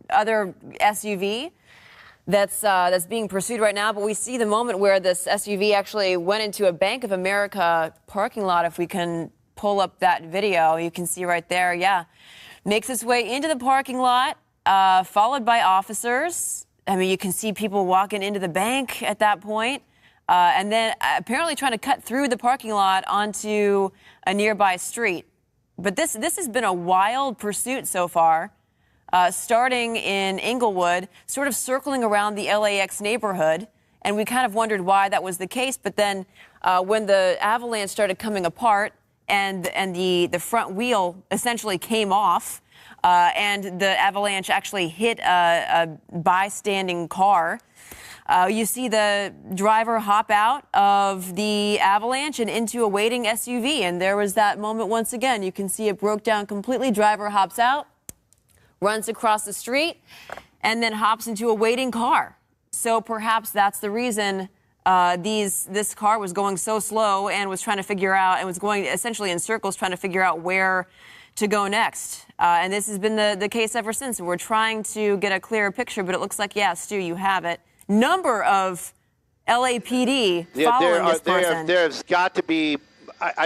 other SUV that's being pursued right now. But we see the moment where this SUV actually went into a Bank of America parking lot. If we can pull up that video, you can see right there. Yeah, makes its way into the parking lot, followed by officers. I mean, you can see people walking into the bank at that point. And then apparently trying to cut through the parking lot onto a nearby street. But this has been a wild pursuit so far, starting in Inglewood, sort of circling around the LAX neighborhood. And we kind of wondered why that was the case. But then when the avalanche started coming apart and the front wheel essentially came off and the avalanche actually hit a bystanding car, you see the driver hop out of the avalanche and into a waiting SUV. And there was that moment once again. You can see it broke down completely. Driver hops out, runs across the street, and then hops into a waiting car. So perhaps that's the reason this car was going so slow and was trying to figure out, and was going essentially in circles trying to figure out where to go next. And this has been the case ever since. We're trying to get a clearer picture, but it looks like, yeah, Stu, you have it. Number of LAPD following this person. There's got to be,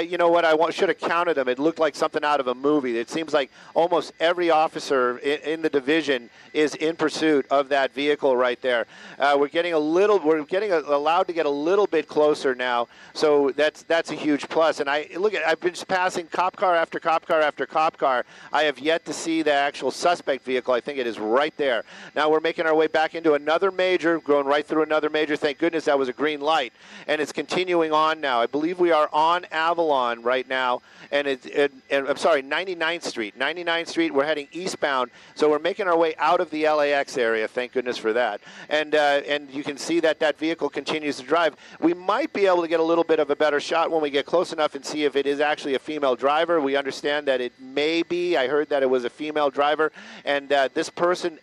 you know what, should have counted them. It looked like something out of a movie. It seems like almost every officer in the division is in pursuit of that vehicle right there. We're getting allowed to get a little bit closer now, so that's a huge plus. And I've been just passing cop car after cop car after cop car. I have yet to see the actual suspect vehicle. I think it is right there. Now we're making our way back into another major, going right through another major. Thank goodness that was a green light, and it's continuing on now. I believe we are on Avalon right now, and I'm sorry, 99th Street. 99th Street, we're heading eastbound, so we're making our way out of the LAX area, thank goodness for that. And you can see that vehicle continues to drive. We might be able to get a little bit of a better shot when we get close enough and see if it is actually a female driver. We understand that it may be. I heard that it was a female driver, and this person...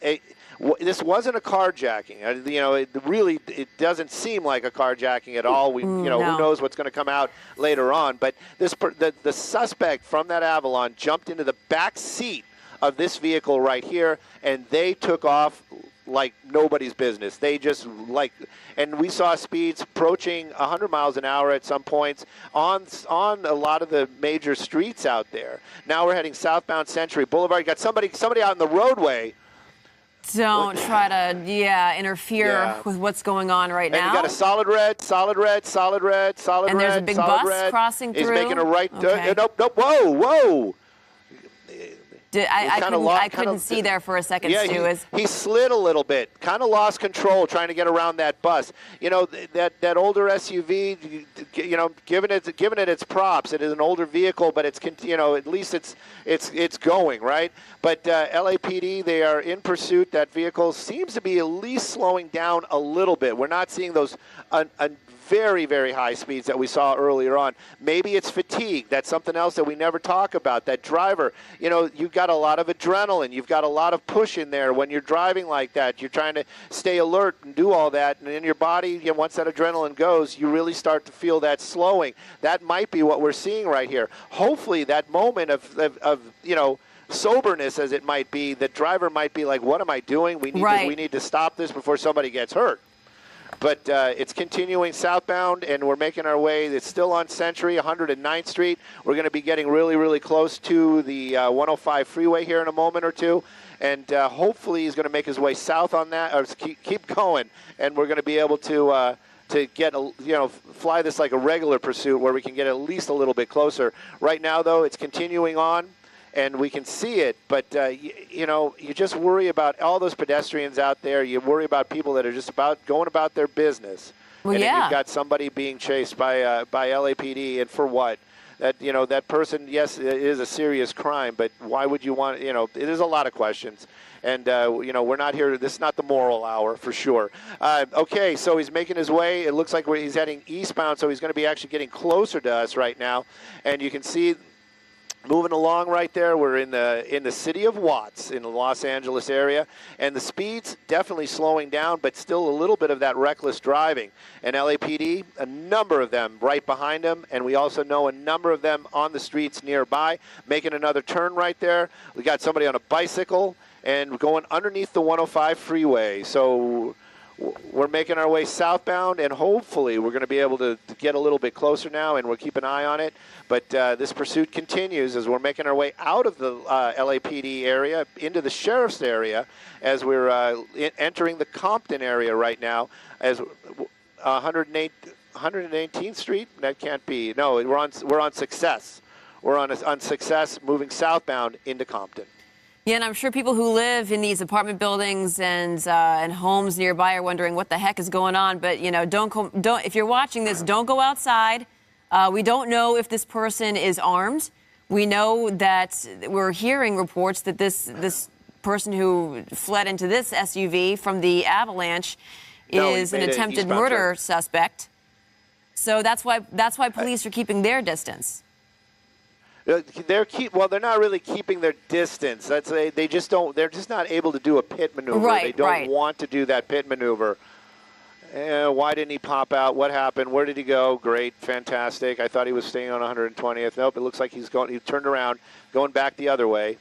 this wasn't a carjacking. It doesn't seem like a carjacking at all. Who knows what's going to come out later on. But the suspect from that Avalon jumped into the back seat of this vehicle right here, and they took off like nobody's business. They just and we saw speeds approaching 100 miles an hour at some points on a lot of the major streets out there. Now we're heading southbound Century Boulevard. You got somebody out in the roadway. Don't try to, interfere with what's going on right now. And you got a solid red. And there's a big bus crossing through. He's making a right. Okay. Nope. Whoa. I couldn't see there for a second, yeah, Stu. He slid a little bit, kind of lost control trying to get around that bus. You know, that older SUV, you know, giving it its props. It is an older vehicle, but it's, you know, at least it's going, right? But LAPD, they are in pursuit. That vehicle seems to be at least slowing down a little bit. We're not seeing those very, very high speeds that we saw earlier on. Maybe it's fatigue. That's something else that we never talk about. That driver, you know, you've got a lot of adrenaline. You've got a lot of push in there when you're driving like that. You're trying to stay alert and do all that. And in your body, you know, once that adrenaline goes, you really start to feel that slowing. That might be what we're seeing right here. Hopefully that moment of you know, soberness as it might be, the driver might be like, what am I doing? We need to stop this before somebody gets hurt. But it's continuing southbound, and we're making our way. It's still on Century, 109th Street. We're going to be getting really, really close to the 105 freeway here in a moment or two. And hopefully he's going to make his way south on that, or keep going. And we're going to be able to get, you know, fly this like a regular pursuit where we can get at least a little bit closer. Right now, though, it's continuing on. And we can see it, but, you know, you just worry about all those pedestrians out there. You worry about people that are just going about their business. Well, and yeah. then you've got somebody being chased by LAPD, and for what? That, you know, that person, yes, it is a serious crime, but why would you want, you know, there's a lot of questions. And, you know, we're not here, this is not the moral hour for sure. Okay, so he's making his way. It looks like he's heading eastbound, so he's going to be actually getting closer to us right now. And you can see, moving along right there, we're in the city of Watts in the Los Angeles area, and the speed's definitely slowing down, but still a little bit of that reckless driving. And LAPD, a number of them right behind them, and we also know a number of them on the streets nearby, making another turn right there. We got somebody on a bicycle and going underneath the 105 freeway. So we're making our way southbound, and hopefully we're going to be able to get a little bit closer now, and we'll keep an eye on it. But this pursuit continues as we're making our way out of the LAPD area into the sheriff's area as we're entering the Compton area right now as 118th Street. That can't be. No, we're on Success. We're on Success moving southbound into Compton. Yeah, and I'm sure people who live in these apartment buildings and homes nearby are wondering what the heck is going on. But you know, don't if you're watching this, don't go outside. We don't know if this person is armed. We know that we're hearing reports that this person who fled into this SUV from the avalanche is an attempted murder suspect. So that's why police are keeping their distance. They're not really keeping their distance. They're just not able to do a pit maneuver. They don't want to do that pit maneuver. Why didn't he pop out? What happened? Where did he go? Great, fantastic. I thought he was staying on 120th. Nope, it looks like he turned around, going back the other way.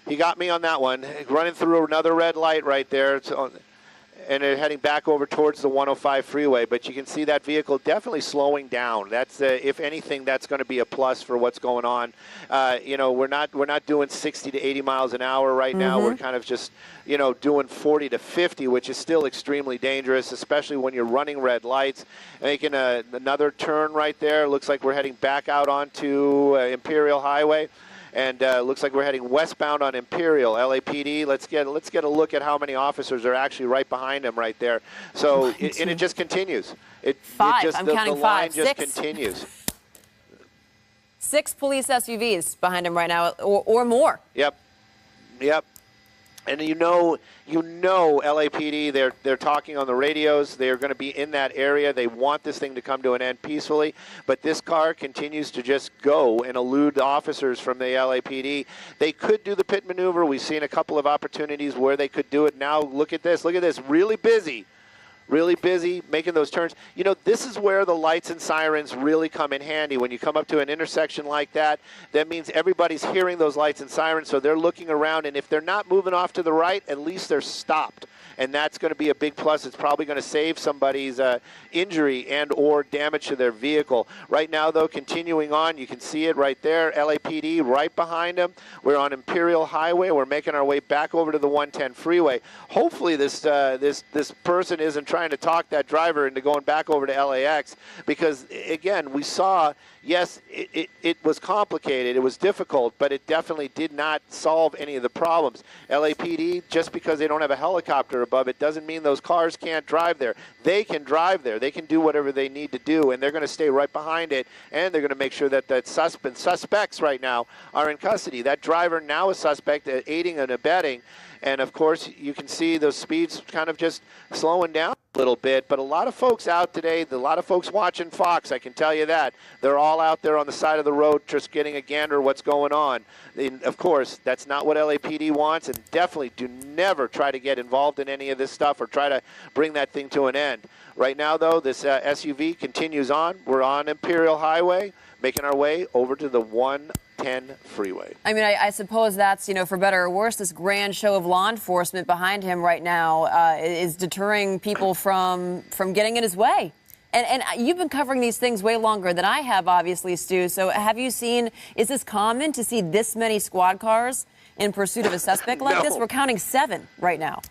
He got me on that one. Running through another red light right there. And they're heading back over towards the 105 freeway. But you can see that vehicle definitely slowing down. That's, if anything, that's going to be a plus for what's going on. You know, we're not doing 60 to 80 miles an hour right now. We're kind of just, you know, doing 40 to 50, which is still extremely dangerous, especially when you're running red lights. Making another turn right there. Looks like we're heading back out onto Imperial Highway. And looks like we're heading westbound on Imperial. LAPD, let's get a look at how many officers are actually right behind him right there. So, it just continues. Five. I'm counting five. The line just continues. 6 police SUVs behind him right now, or more. Yep. And you know LAPD, they're talking on the radios. They're going to be in that area. They want this thing to come to an end peacefully. But this car continues to just go and elude officers from the LAPD. They could do the pit maneuver. We've seen a couple of opportunities where they could do it. Now look at this. Look at this. Really busy making those turns. You know, this is where the lights and sirens really come in handy. When you come up to an intersection like that, that means everybody's hearing those lights and sirens, so they're looking around, and if they're not moving off to the right, at least they're stopped. And that's going to be a big plus. It's probably going to save somebody's injury and or damage to their vehicle. Right now, though, continuing on, you can see it right there. LAPD right behind them. We're on Imperial Highway. We're making our way back over to the 110 freeway. Hopefully this person isn't trying to talk that driver into going back over to LAX because, again, we saw yes, it was complicated, it was difficult, but it definitely did not solve any of the problems. LAPD, just because they don't have a helicopter above it doesn't mean those cars can't drive there. They can drive there. They can do whatever they need to do, and they're going to stay right behind it, and they're going to make sure that suspects right now are in custody. That driver now is suspect at aiding and abetting, and of course you can see those speeds kind of just slowing down a little bit. But a lot of folks out today, a lot of folks watching Fox, I can tell you that. They're all out there on the side of the road just getting a gander what's going on. And of course, that's not what LAPD wants, and definitely do never try to get involved in any of this stuff or try to bring that thing to an end. Right now, though, this SUV continues on. We're on Imperial Highway, making our way over to the 110 freeway. I mean, I suppose that's, for better or worse, this grand show of law enforcement behind him right now is deterring people from getting in his way. And you've been covering these things way longer than I have, obviously, Stu. So have you seen, is this common to see this many squad cars in pursuit of a suspect like this? We're counting 7 right now.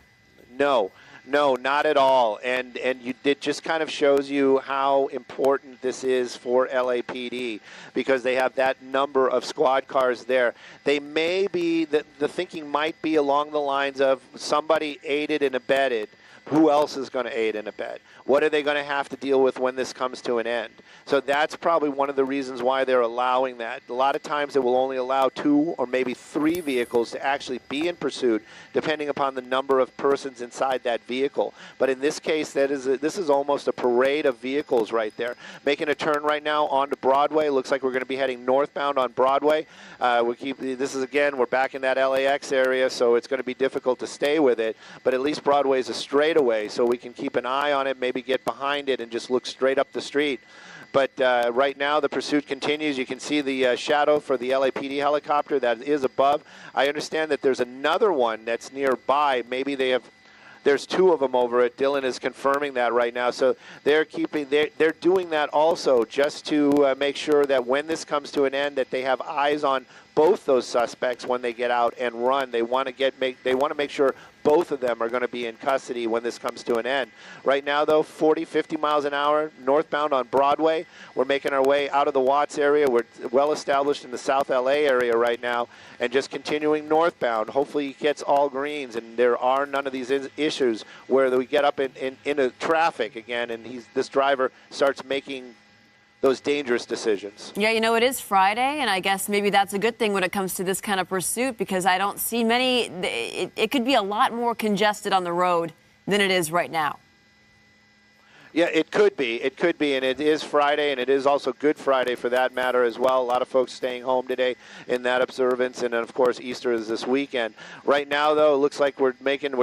No, not at all. And it just kind of shows you how important this is for LAPD, because they have that number of squad cars there. They may be, the thinking might be along the lines of somebody aided and abetted. Who else is going to aid and abet? What are they going to have to deal with when this comes to an end? So that's probably one of the reasons why they're allowing that. A lot of times it will only allow 2 or maybe 3 vehicles to actually be in pursuit, depending upon the number of persons inside that vehicle. But in this case, this is almost a parade of vehicles right there. Making a turn right now onto Broadway. Looks like we're going to be heading northbound on Broadway. We're back in that LAX area, so it's going to be difficult to stay with it. But at least Broadway is a straightaway, so we can keep an eye on it, maybe get behind it and just look straight up the street. But right now the pursuit continues. You can see the shadow for the LAPD helicopter that is above. I understand that there's another one that's nearby. Maybe there's 2 of them over it. Dylan is confirming that right now. So they're doing that also just to make sure that when this comes to an end, that they have eyes on both those suspects when they get out and run. They want to make sure both of them are going to be in custody when this comes to an end. Right now, though, 40, 50 miles an hour northbound on Broadway. We're making our way out of the Watts area. We're well established in the South LA area right now, and just continuing northbound. Hopefully he gets all greens, and there are none of these issues where we get up into traffic again, and this driver starts making those dangerous decisions. Yeah, it is Friday, and I guess maybe that's a good thing when it comes to this kind of pursuit, because I don't see many. It could be a lot more congested on the road than it is right now. Yeah, it could be, and it is Friday, and it is also Good Friday for that matter as well. A lot of folks staying home today in that observance, and then, of course, Easter is this weekend. Right now, though, it looks like we're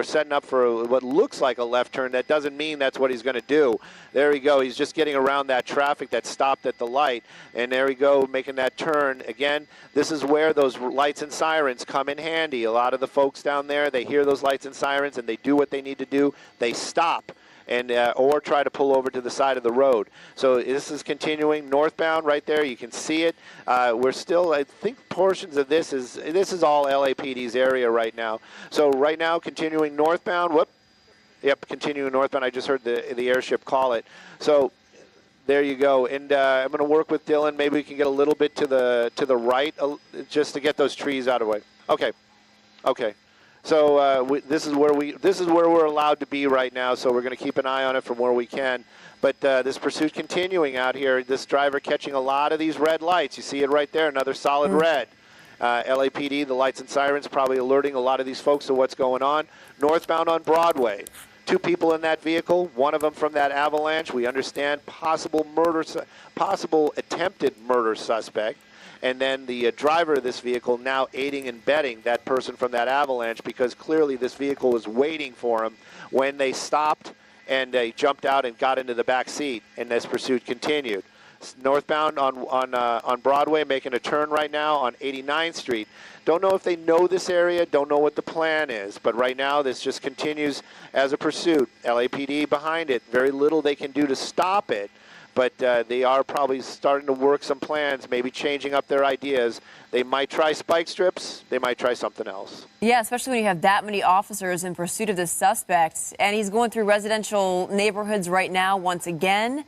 setting up for what looks like a left turn. That doesn't mean that's what he's going to do. There we go. He's just getting around that traffic that stopped at the light, and there we go, making that turn. Again, this is where those lights and sirens come in handy. A lot of the folks down there, they hear those lights and sirens, and they do what they need to do. They stop. Or try to pull over to the side of the road. So this is continuing northbound right there. You can see it. We're still, I think, portions of this is all LAPD's area right now. So right now, continuing northbound. Continuing northbound. I just heard the airship call it. So there you go. And I'm going to work with Dylan. Maybe we can get a little bit to the right, just to get those trees out of the way. Okay. So this is where we're allowed to be right now. So we're going to keep an eye on it from where we can. But this pursuit continuing out here. This driver catching a lot of these red lights. You see it right there, another solid red. LAPD, the lights and sirens, probably alerting a lot of these folks to what's going on. Northbound on Broadway. 2 people in that vehicle. One of them from that avalanche. We understand possible attempted murder suspect. And then the driver of this vehicle now aiding and abetting that person from that avalanche, because clearly this vehicle was waiting for him when they stopped, and they jumped out and got into the back seat, and this pursuit continued. Northbound on Broadway, making a turn right now on 89th Street. Don't know if they know this area, don't know what the plan is, but right now this just continues as a pursuit. LAPD behind it. Very little they can do to stop it. But they are probably starting to work some plans, maybe changing up their ideas. They might try spike strips. They might try something else. Yeah, especially when you have that many officers in pursuit of this suspect. And he's going through residential neighborhoods right now once again.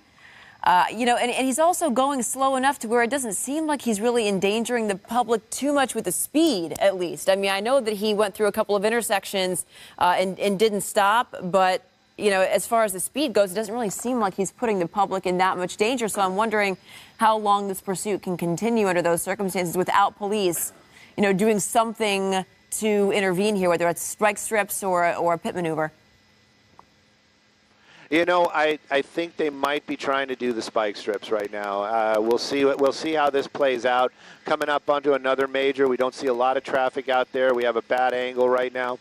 And he's also going slow enough to where it doesn't seem like he's really endangering the public too much with the speed, at least. I mean, I know that he went through a couple of intersections and didn't stop, but, as far as the speed goes, it doesn't really seem like he's putting the public in that much danger. So I'm wondering how long this pursuit can continue under those circumstances without police, doing something to intervene here, whether it's spike strips or a pit maneuver. I think they might be trying to do the spike strips right now. We'll see how this plays out. Coming up onto another major, we don't see a lot of traffic out there. We have a bad angle right now.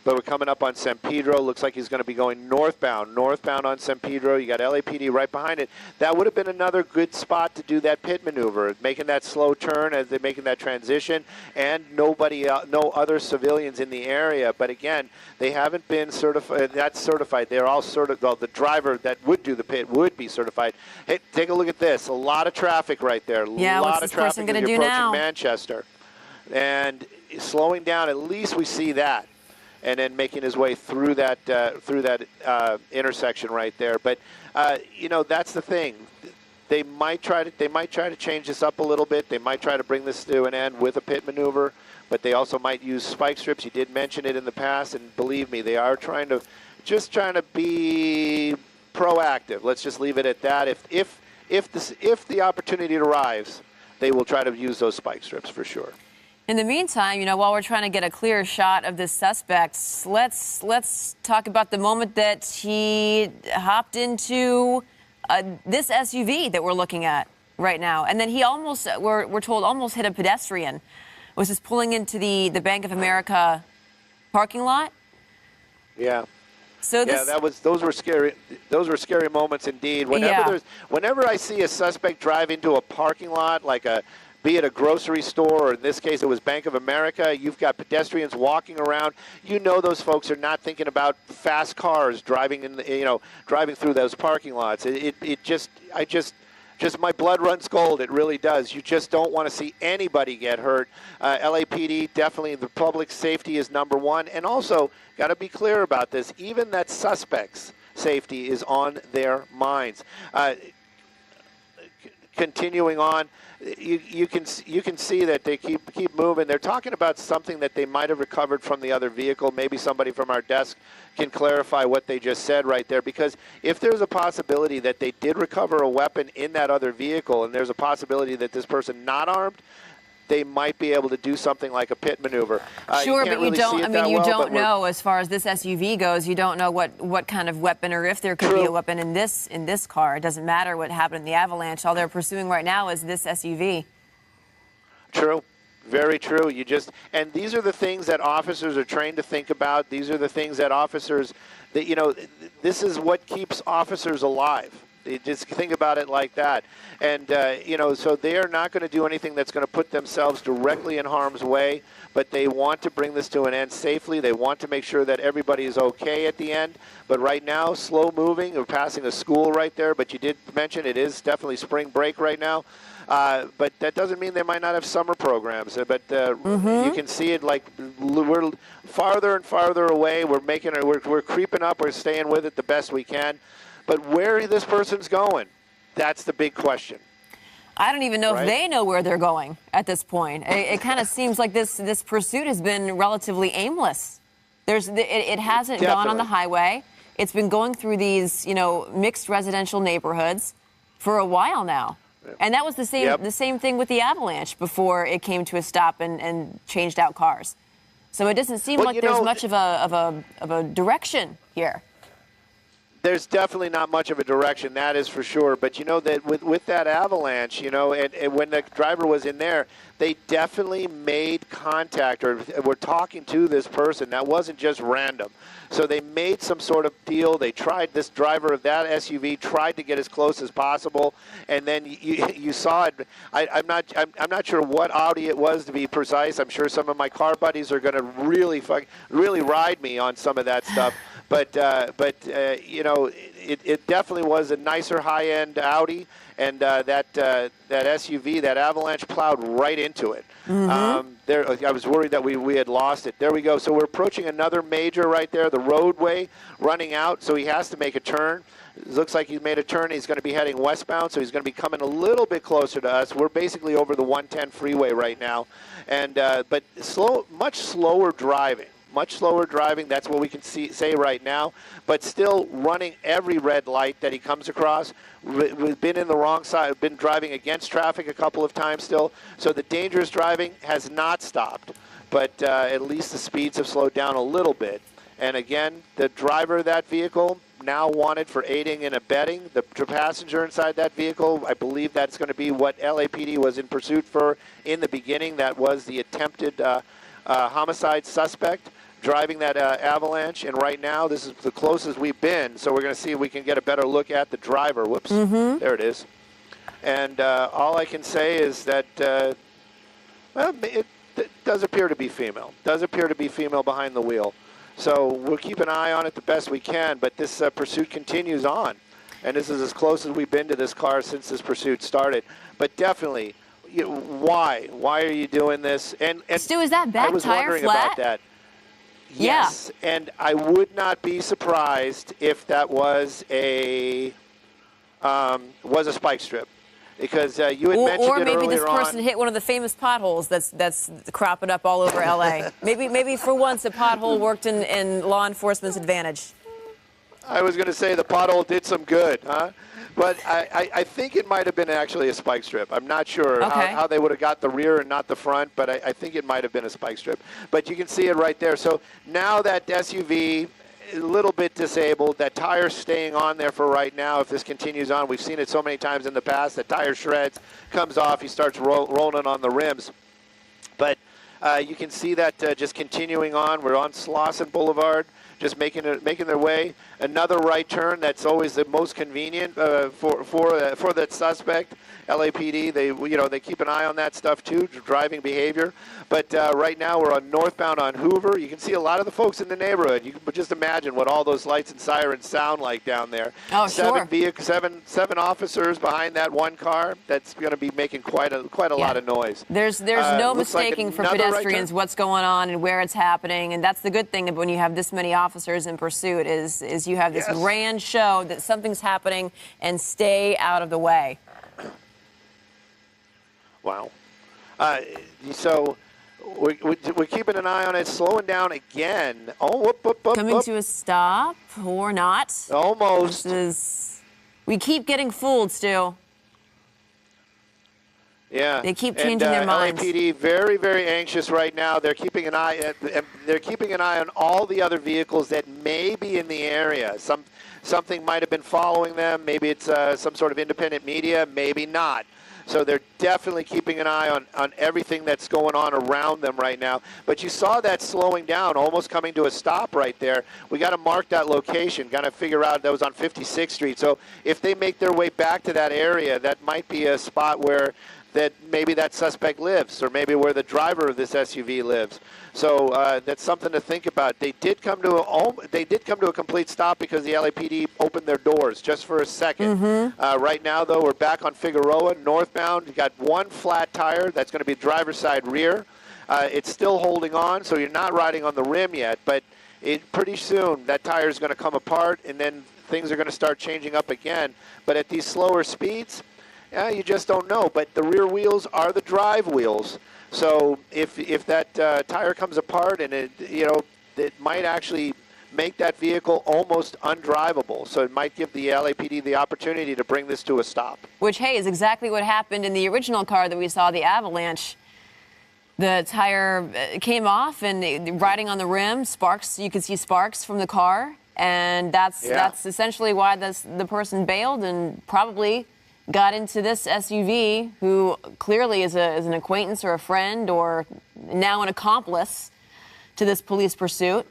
But we're coming up on San Pedro. Looks like he's going to be going northbound on San Pedro. You got LAPD right behind it. That would have been another good spot to do that pit maneuver, making that slow turn as they're making that transition, and no other civilians in the area. But again, they haven't been certified. That's certified. They're all certified. Well, the driver that would do the pit would be certified. Hey, take a look at this. A lot of traffic right there. Yeah, a lot what's of this person traffic going to as do you're approaching now? Manchester. And slowing down, at least we see that. And then making his way through that intersection right there. But that's the thing. They might try to change this up a little bit. They might try to bring this to an end with a pit maneuver, but they also might use spike strips. You did mention it in the past, and believe me, they are trying to be proactive. Let's just leave it at that. If the opportunity arrives, they will try to use those spike strips for sure. In the meantime, while we're trying to get a clear shot of this suspect, let's talk about the moment that he hopped into this SUV that we're looking at right now. And then he almost, we're told, almost hit a pedestrian. Was this pulling into the Bank of America parking lot? Yeah. So those were scary. Those were scary moments indeed. Whenever I see a suspect drive into a parking lot, be it a grocery store, or in this case it was Bank of America, you've got pedestrians walking around. Those folks are not thinking about fast cars driving driving through those parking lots. Just my blood runs cold. It really does. You just don't want to see anybody get hurt. LAPD, definitely the public safety is number one. And also, got to be clear about this, even that suspects' safety is on their minds. Continuing on, you can see that they keep moving. They're talking about something that they might have recovered from the other vehicle. Maybe somebody from our desk can clarify what they just said right there, because if there's a possibility that they did recover a weapon in that other vehicle, and there's a possibility that this person not armed, they might be able to do something like a pit maneuver. Sure, but you don't. You don't know, as far as this SUV goes. You don't know what kind of weapon, or if there could be a weapon in this car. It doesn't matter what happened in the avalanche. All they're pursuing right now is this SUV. True. Very true. And these are the things that officers are trained to think about. These are the things that officers, this is what keeps officers alive. Just think about it like that. And, so they are not going to do anything that's going to put themselves directly in harm's way, but they want to bring this to an end safely. They want to make sure that everybody is okay at the end. But right now, slow moving. We're passing a school right there, but you did mention it is definitely spring break right now. But that doesn't mean they might not have summer programs. But you can see it we're farther and farther away. We're creeping up. We're staying with it the best we can. But where this person's going, that's the big question. I don't even know if they know where they're going at this point. It kind of seems like this pursuit has been relatively aimless. It hasn't gone on the highway. It's been going through these, mixed residential neighborhoods for a while now. And that was the same thing with the avalanche before it came to a stop and changed out cars. So it doesn't seem like there's much of a direction here. There's definitely not much of a direction, that is for sure. But that with that avalanche, and when the driver was in there, they definitely made contact or were talking to this person. That wasn't just random. So they made some sort of deal. They tried, this driver of that SUV tried to get as close as possible, and then you saw it. I'm not sure what Audi it was, to be precise. I'm sure some of my car buddies are going to really ride me on some of that stuff. But you know, it definitely was a nicer high-end Audi, and that SUV, that Avalanche, plowed right into it. I was worried that we had lost it. There we go. So we're approaching another major right there, the roadway running out, so he has to make a turn. It looks like he's made a turn. He's going to be heading westbound, so he's going to be coming a little bit closer to us. We're basically over the 110 freeway right now, and but much slower driving. Much slower driving, that's what we can say right now, but still running every red light that he comes across. We've been in the wrong side, been driving against traffic a couple of times still, so the dangerous driving has not stopped, but at least the speeds have slowed down a little bit. And again, the driver of that vehicle now wanted for aiding and abetting. The passenger inside that vehicle, I believe that's going to be what LAPD was in pursuit for in the beginning. That was the attempted homicide suspect driving that Avalanche, and right now this is the closest we've been, so we're going to see if we can get a better look at the driver. Whoops, there it is. And all I can say is that well, it does appear to be female. Does appear to be female behind the wheel. So we'll keep an eye on it the best we can, but this pursuit continues on. And this is as close as we've been to this car since this pursuit started. But definitely, you know, why? Why are you doing this? And Stu, is that back I was tire wondering flat? about that. Yes, yeah. And I would not be surprised if that was a spike strip, because you had mentioned it earlier on. Or maybe this person hit one of the famous potholes that's cropping up all over LA. maybe for once a pothole worked in law enforcement's advantage. I was going to say the pothole did some good, huh? But I think it might have been actually a spike strip. I'm not sure how they would have got the rear and not the front, but I think it might have been a spike strip. But you can see it right there. So now that SUV, a little bit disabled, that tire's staying on there for right now. If this continues on, we've seen it so many times in the past, the tire shreds, comes off, he starts rolling on the rims. But you can see that just continuing on. We're on Slauson Boulevard, just making their way. Another right turn. That's always the most convenient for that suspect. LAPD, they keep an eye on that stuff too, driving behavior. But right now we're on northbound on Hoover. You can see a lot of the folks in the neighborhood. You can just imagine what all those lights and sirens sound like down there. Oh, Seven officers behind that one car. That's going to be making quite a lot of noise. There's no mistaking for pedestrians what's going on and where it's happening, and that's the good thing of when you have this many officers in pursuit is you have this grand show that something's happening and stay out of the way. Wow. So we're keeping an eye on it, slowing down again. Oh, whoop. Coming to a stop or not. Almost. We keep getting fooled, Stu. Yeah. They keep changing their minds. LAPD very, very anxious right now. They're keeping an eye. They're keeping an eye on all the other vehicles that may be in the area. Something might have been following them. Maybe it's some sort of independent media. Maybe not. So they're definitely keeping an eye on everything that's going on around them right now. But you saw that slowing down, almost coming to a stop right there. We got to mark that location, got to figure out that was on 56th Street. So if they make their way back to that area, that might be a spot where maybe that suspect lives, or maybe where the driver of this SUV lives. So that's something to think about. They did come to a complete stop because the LAPD opened their doors just for a second. Right now, though, we're back on Figueroa, northbound. You got one flat tire. That's going to be driver's side rear. It's still holding on, so you're not riding on the rim yet. But pretty soon, that tire is going to come apart, and then things are going to start changing up again. But at these slower speeds, you just don't know. But the rear wheels are the drive wheels. So if that tire comes apart, and it might actually make that vehicle almost undrivable. So it might give the LAPD the opportunity to bring this to a stop. Which, hey, is exactly what happened in the original car that we saw, the Avalanche. The tire came off, and riding on the rim, sparks. You could see sparks from the car, and that's essentially why the person bailed and probably got into this SUV, who clearly is an acquaintance or a friend or now an accomplice to this police pursuit.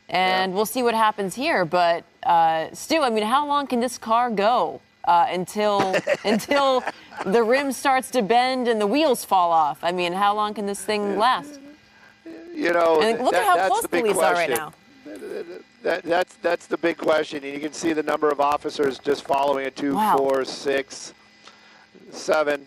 And we'll see what happens here. But, Stu, I mean, how long can this car go until the rim starts to bend and the wheels fall off? I mean, how long can this thing last? You know, and look at how close police are right now. That's the big question. And you can see the number of officers just following it, 2, Wow. 4, 6, 7.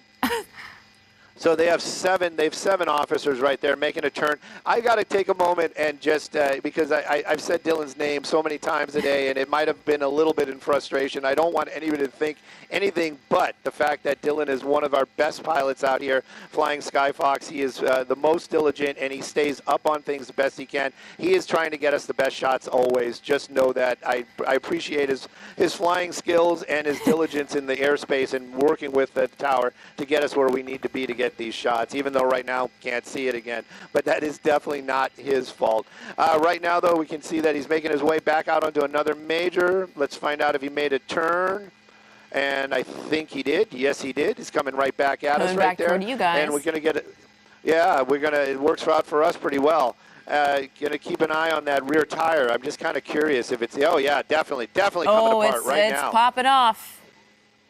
So they have 7. They have 7 officers right there making a turn. I got to take a moment and just because I've said Dylan's name so many times today, and it might have been a little bit in frustration. I don't want anybody to think anything but the fact that Dylan is one of our best pilots out here flying Skyfox. He is the most diligent, and he stays up on things the best he can. He is trying to get us the best shots always. Just know that I appreciate his flying skills and his diligence in the airspace and working with the tower to get us where we need to be to get these shots, even though right now can't see it again. But that is definitely not his fault. Right now, though, we can see that he's making his way back out onto another major. Let's find out if he made a turn. And I think he did. Yes, he did. He's coming right back at us right there. Toward you guys. And we're going to get it. Yeah, it works out for us pretty well. Going to keep an eye on that rear tire. I'm just kind of curious if it's, oh, yeah, definitely coming apart right now. Oh, it's popping off.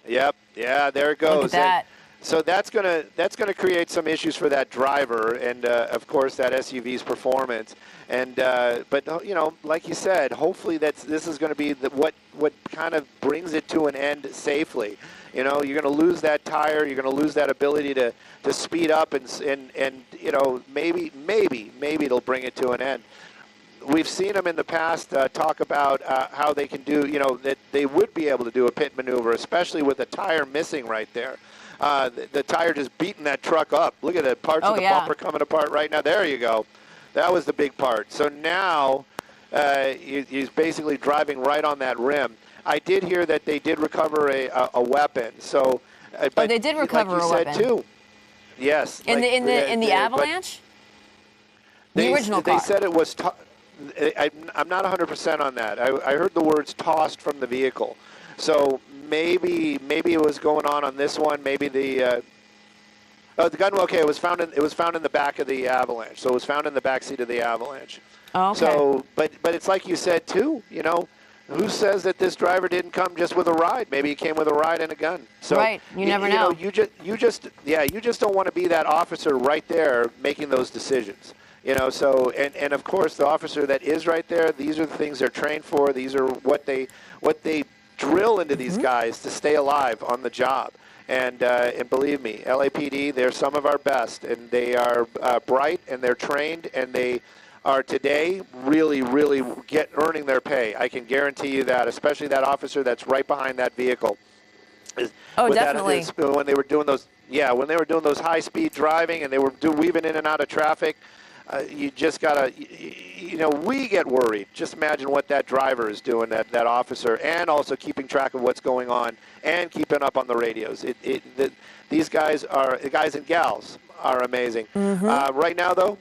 Yep. Yeah, there it goes. Look at that. So that's gonna create some issues for that driver and of course that SUV's performance. And but you know, like you said, hopefully this is going to be what kind of brings it to an end safely. You know, you're going to lose that tire, you're going to lose that ability to speed up and you know, maybe it'll bring it to an end. We've seen them in the past talk about how they can do, you know, that they would be able to do a pit maneuver, especially with a tire missing right there. The tire just beating that truck up. Look at the parts of the bumper coming apart right now. There you go. That was the big part. So now he's basically driving right on that rim. I did hear that they did recover a weapon. So, but they did recover like you a said weapon too. Yes. In the Avalanche. The original car. They said it was. I'm not 100% on that. I heard the words tossed from the vehicle. So maybe it was going on this one. Maybe the gun. Okay, it was found in the back of the Avalanche. So it was found in the back seat of the Avalanche. Oh, okay. So, but it's like you said too. You know, who says that this driver didn't come just with a ride? Maybe he came with a ride and a gun. So right. You never know. You just don't want to be that officer right there making those decisions. You know, so and of course the officer that is right there. These are the things they're trained for. These are what they drill into these guys to stay alive on the job. And believe me, LAPD, they're some of our best, and they are bright, and they're trained, and they are today really earning their pay. I can guarantee you that, especially that officer that's right behind that vehicle. Oh, definitely. When they were doing those high-speed driving, and they were weaving in and out of traffic. You just gotta, you know, we get worried. Just imagine what that driver is doing, that officer, and also keeping track of what's going on and keeping up on the radios. These guys and gals are amazing. Right now, though,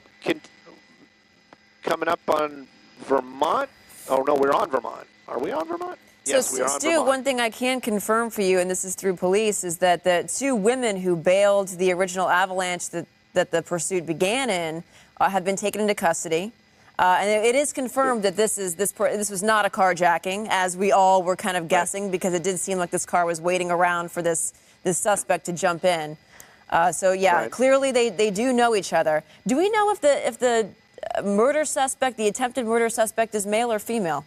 coming up on Vermont. Oh no, we're on Vermont. Are we on Vermont? Yes, we are on Stu, Vermont. one thing I can confirm for you, and this is through police, is that the 2 women who bailed the original Avalanche that the pursuit began in have been taken into custody. And it is confirmed that this was not a carjacking, as we all were kind of guessing, because it did seem like this car was waiting around for this suspect to jump in. So yeah, clearly they do know each other. Do we know if the murder suspect, the attempted murder suspect, is male or female?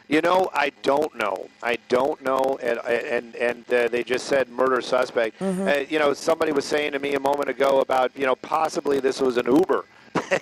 You know, I don't know. And they just said murder suspect. You know, somebody was saying to me a moment ago about, you know, possibly this was an Uber.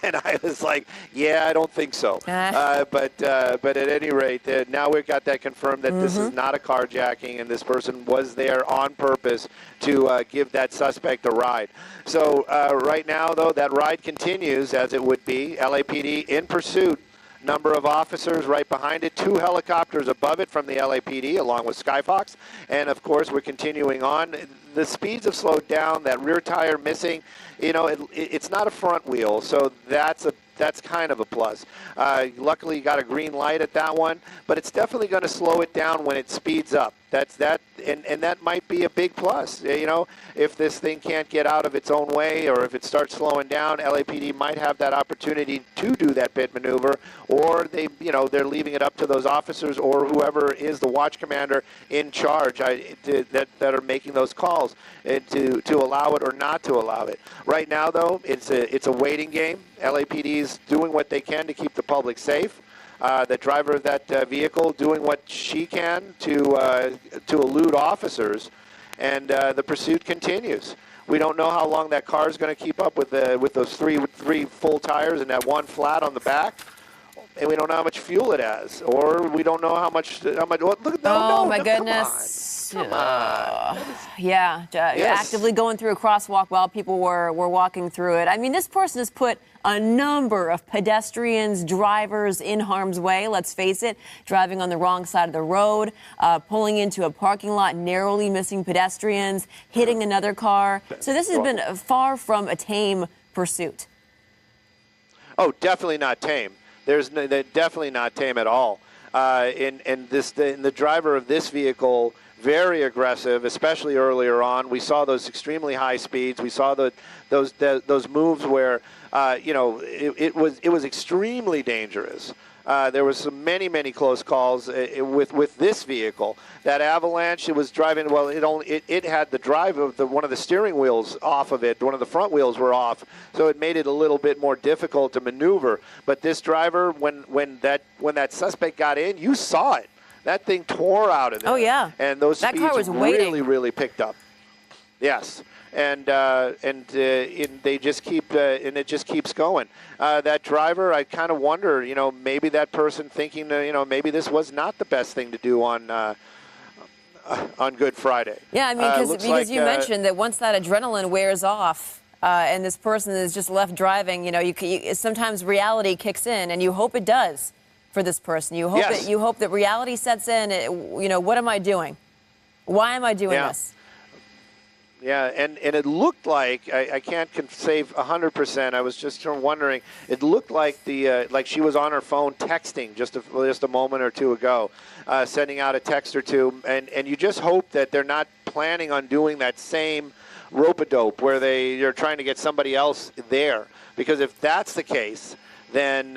And I was like, yeah, I don't think so. But at any rate, now we've got that confirmed that this is not a carjacking, and this person was there on purpose to give that suspect a ride. So right now, though, that ride continues as it would be. LAPD in pursuit. Number of officers right behind it, 2 helicopters above it from the LAPD along with Skyfox, and of course we're continuing on. The speeds have slowed down, that rear tire missing. You know, it's not a front wheel, so that's kind of a plus. Luckily you got a green light at that one, but it's definitely going to slow it down when it speeds up. And that might be a big plus. You know, if this thing can't get out of its own way, or if it starts slowing down, LAPD might have that opportunity to do that pit maneuver, or they're leaving it up to those officers or whoever is the watch commander in charge that are making those calls to allow it or not to allow it. Right now, though, it's a waiting game. LAPD is doing what they can to keep the public safe. The driver of that vehicle doing what she can to elude officers, and the pursuit continues. We don't know how long that car is going to keep up with those three full tires and that one flat on the back. And we don't know how much fuel it has, or we don't know how much. Look at my goodness! Come on. Yeah, Yes. actively going through a crosswalk while people were walking through it. I mean, this person has put a number of pedestrians, drivers in harm's way. Let's face it, driving on the wrong side of the road, pulling into a parking lot, narrowly missing pedestrians, hitting another car. So this has been far from a tame pursuit. Oh, definitely not tame. They're definitely not tame at all. And the driver of this vehicle, very aggressive, especially earlier on. We saw those extremely high speeds. We saw those moves where it was extremely dangerous. There was many close calls with this vehicle. That Avalanche, it was driving. Well, it had the drive of one of the steering wheels off of it. One of the front wheels were off, so it made it a little bit more difficult to maneuver. But this driver, when that suspect got in, you saw it. That thing tore out of there. Oh yeah. And those that speeds car was waiting. really picked up. Yes. And they just keep and it just keeps going. That driver, I kind of wonder, maybe that person thinking, maybe this was not the best thing to do on Good Friday. Yeah, I mean, because you mentioned that once that adrenaline wears off, and this person is just left driving, sometimes reality kicks in, and you hope it does for this person. You hope that reality sets in. What am I doing? Why am I doing this? Yeah, and it looked like I can't say 100%. I was just wondering. It looked like like she was on her phone texting just a moment or two ago, sending out a text or two, and you just hope that they're not planning on doing that same rope-a-dope where you're trying to get somebody else there, because if that's the case, then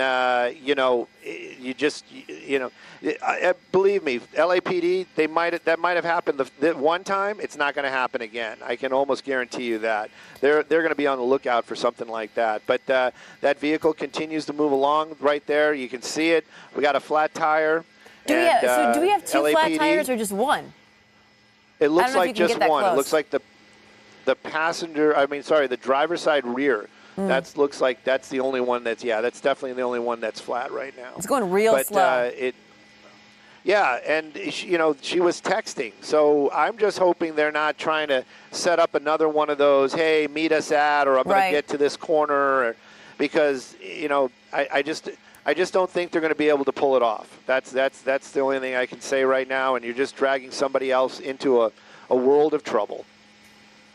believe me, LAPD, that might have happened the one time. It's not going to happen again. I can almost guarantee you that. They're going to be on the lookout for something like that. But that vehicle continues to move along right there. You can see it. We got a flat tire. Do we have two LAPD, flat tires or just one? It looks like just one. Close. It looks like the driver's side rear. That looks like that's the only one that's definitely the only one that's flat right now. It's going real slow. And she was texting, so I'm just hoping they're not trying to set up another one of those, hey, meet us at, or I'm going to get to this corner, because I just don't think they're going to be able to pull it off. That's the only thing I can say right now, and you're just dragging somebody else into a world of trouble.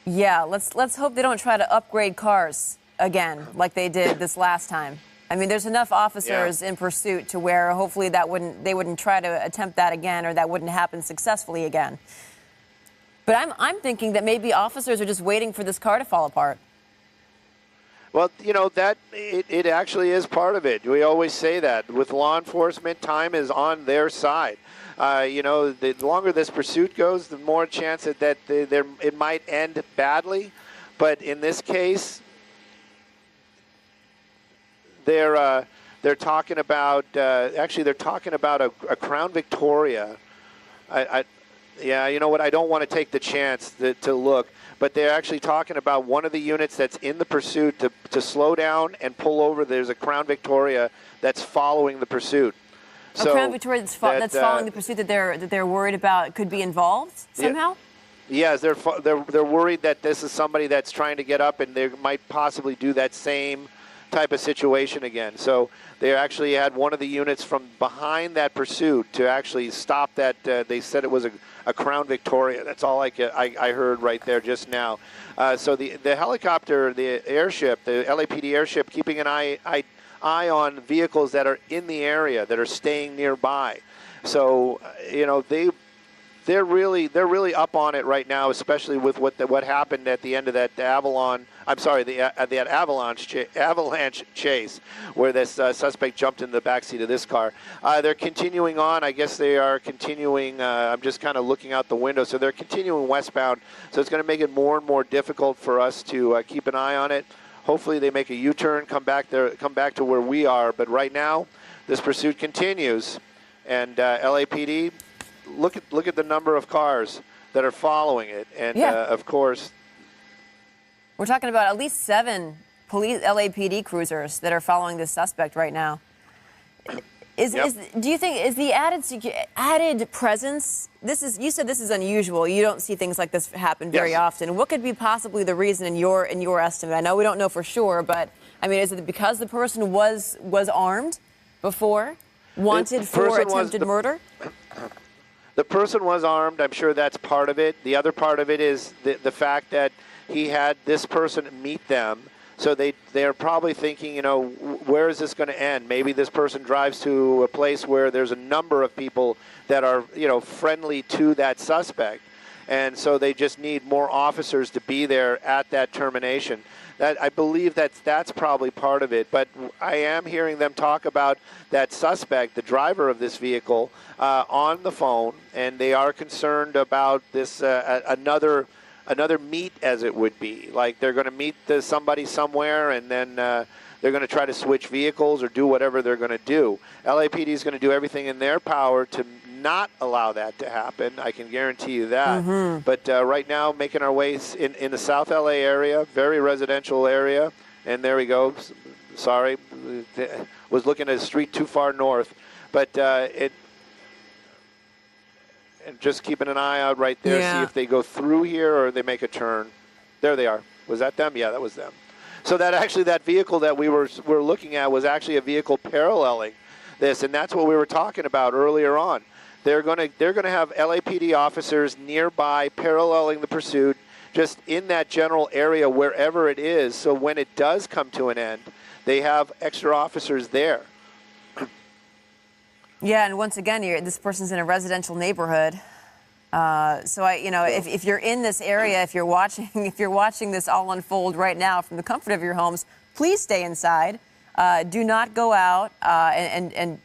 Yeah, let's hope they don't try to upgrade cars again like they did this last time. I mean, there's enough officers in pursuit to where hopefully they wouldn't try to attempt that again, or that wouldn't happen successfully again. But I'm thinking that maybe officers are just waiting for this car to fall apart. Well, that it actually is part of it. We always say that with law enforcement, time is on their side. The longer this pursuit goes, the more chance that it might end badly. But in this case, they're talking about a Crown Victoria. You know what? I don't want to take the chance to look, but they're actually talking about one of the units that's in the pursuit to slow down and pull over. There's a Crown Victoria that's following the pursuit. A Crown Victoria that's following the pursuit that they're worried about could be involved somehow. Yes, they're worried that this is somebody that's trying to get up, and they might possibly do that same type of situation again. So they actually had one of the units from behind that pursuit to actually stop that. They said it was a Crown Victoria. That's all I heard right there just now. So the helicopter, the airship, the LAPD airship, keeping an eye on vehicles that are in the area, that are staying nearby. So they're really up on it right now, especially with what happened at the end of that avalanche chase, where this suspect jumped in the backseat of this car. They're continuing on. I guess they are continuing. I'm just kind of looking out the window. So they're continuing westbound. So it's going to make it more and more difficult for us to keep an eye on it. Hopefully they make a U-turn, come back to where we are. But right now, this pursuit continues, and LAPD, look at the number of cars that are following it, and of course, we're talking about at least 7 police LAPD cruisers that are following this suspect right now. Do you think is the added presence? You said this is unusual. You don't see things like this happen very often. What could be possibly the reason in your estimate? I know we don't know for sure, but I mean, is it because the person was armed before, wanted for attempted murder? The person was armed. I'm sure that's part of it. The other part of it is the fact that he had this person meet them. So they're probably thinking, where is this going to end? Maybe this person drives to a place where there's a number of people that are, friendly to that suspect. And so they just need more officers to be there at that termination. I believe that's probably part of it. But I am hearing them talk about that suspect, the driver of this vehicle, on the phone. And they are concerned about this another meet, as it would be. Like they're going to meet somebody somewhere, and then they're going to try to switch vehicles or do whatever they're going to do. LAPD is going to do everything in their power to not allow that to happen. I can guarantee you that. Mm-hmm. But right now, making our way in the South LA area, very residential area, and there we go. Sorry, was looking at a street too far north, but and just keeping an eye out right there, see if they go through here or they make a turn. There they are. Was that them? Yeah, that was them. So that vehicle that we're looking at was actually a vehicle paralleling this, and that's what we were talking about earlier on. They're going to have LAPD officers nearby paralleling the pursuit, just in that general area wherever it is. So when it does come to an end, they have extra officers there. Yeah, and once again, this person's in a residential neighborhood. So if you're in this area, if you're watching this all unfold right now from the comfort of your homes, please stay inside. Do not go out, and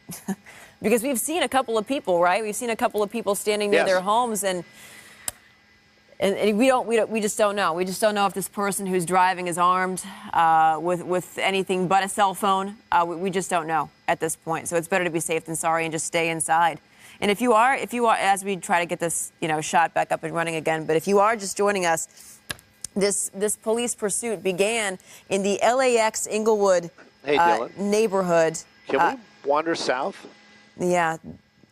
because we've seen a couple of people, right? We've seen a couple of people standing near their homes, and we just don't know. We just don't know if this person who's driving is armed with anything but a cell phone. We just don't know at this point. So it's better to be safe than sorry and just stay inside. And if you are, as we try to get this, shot back up and running again, but if you are just joining us, this police pursuit began in the LAX Inglewood neighborhood. Can we wander south? Yeah.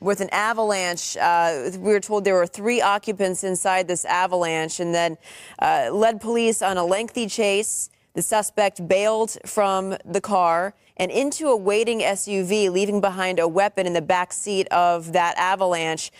With an avalanche. We were told there were 3 occupants inside this avalanche, and then led police on a lengthy chase. The suspect bailed from the car and into a waiting SUV, leaving behind a weapon in the back seat of that avalanche.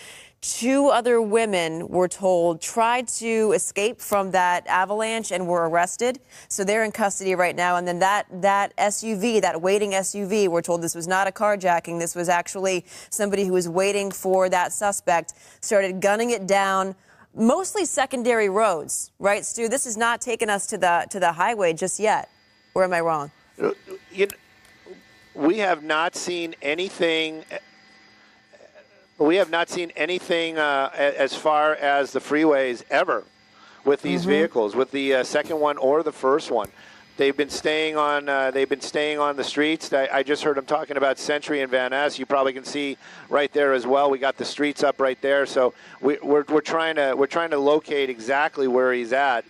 2 other women, were told, tried to escape from that avalanche and were arrested. So they're in custody right now. And then that SUV, that waiting SUV, we're told this was not a carjacking. This was actually somebody who was waiting for that suspect, started gunning it down, mostly secondary roads. Right, Stu? This is not taking us to the highway just yet. Or am I wrong? We have not seen anything. We have not seen anything as far as the freeways ever with these vehicles, with the second one or the first one. They've been staying on. The streets. I just heard them talking about Century and Van Ness. You probably can see right there as well. We got the streets up right there. So we're trying to locate exactly where he's at,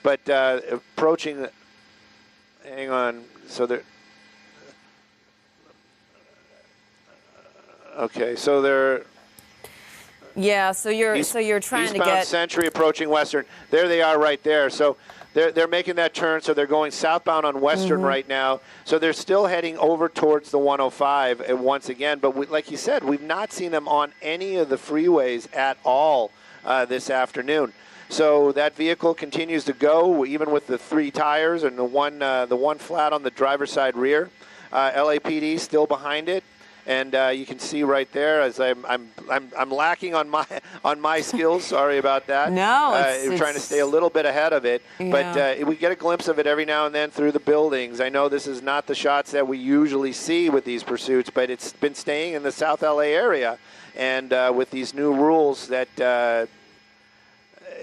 but approaching. Hang on. So they're. Okay, so they're. Yeah, so you're trying to get Century approaching Western. There they are, right there. So they're making that turn. So they're going southbound on Western right now. So they're still heading over towards the 105 once again. But like you said, we've not seen them on any of the freeways at all this afternoon. So that vehicle continues to go, even with the 3 tires and the one flat on the driver's side rear. LAPD still behind it. And you can see right there, as I'm lacking on my skills. Sorry about that. No, I'm trying to stay a little bit ahead of it. Yeah. But we get a glimpse of it every now and then through the buildings. I know this is not the shots that we usually see with these pursuits, but it's been staying in the South LA area, and with these new rules that.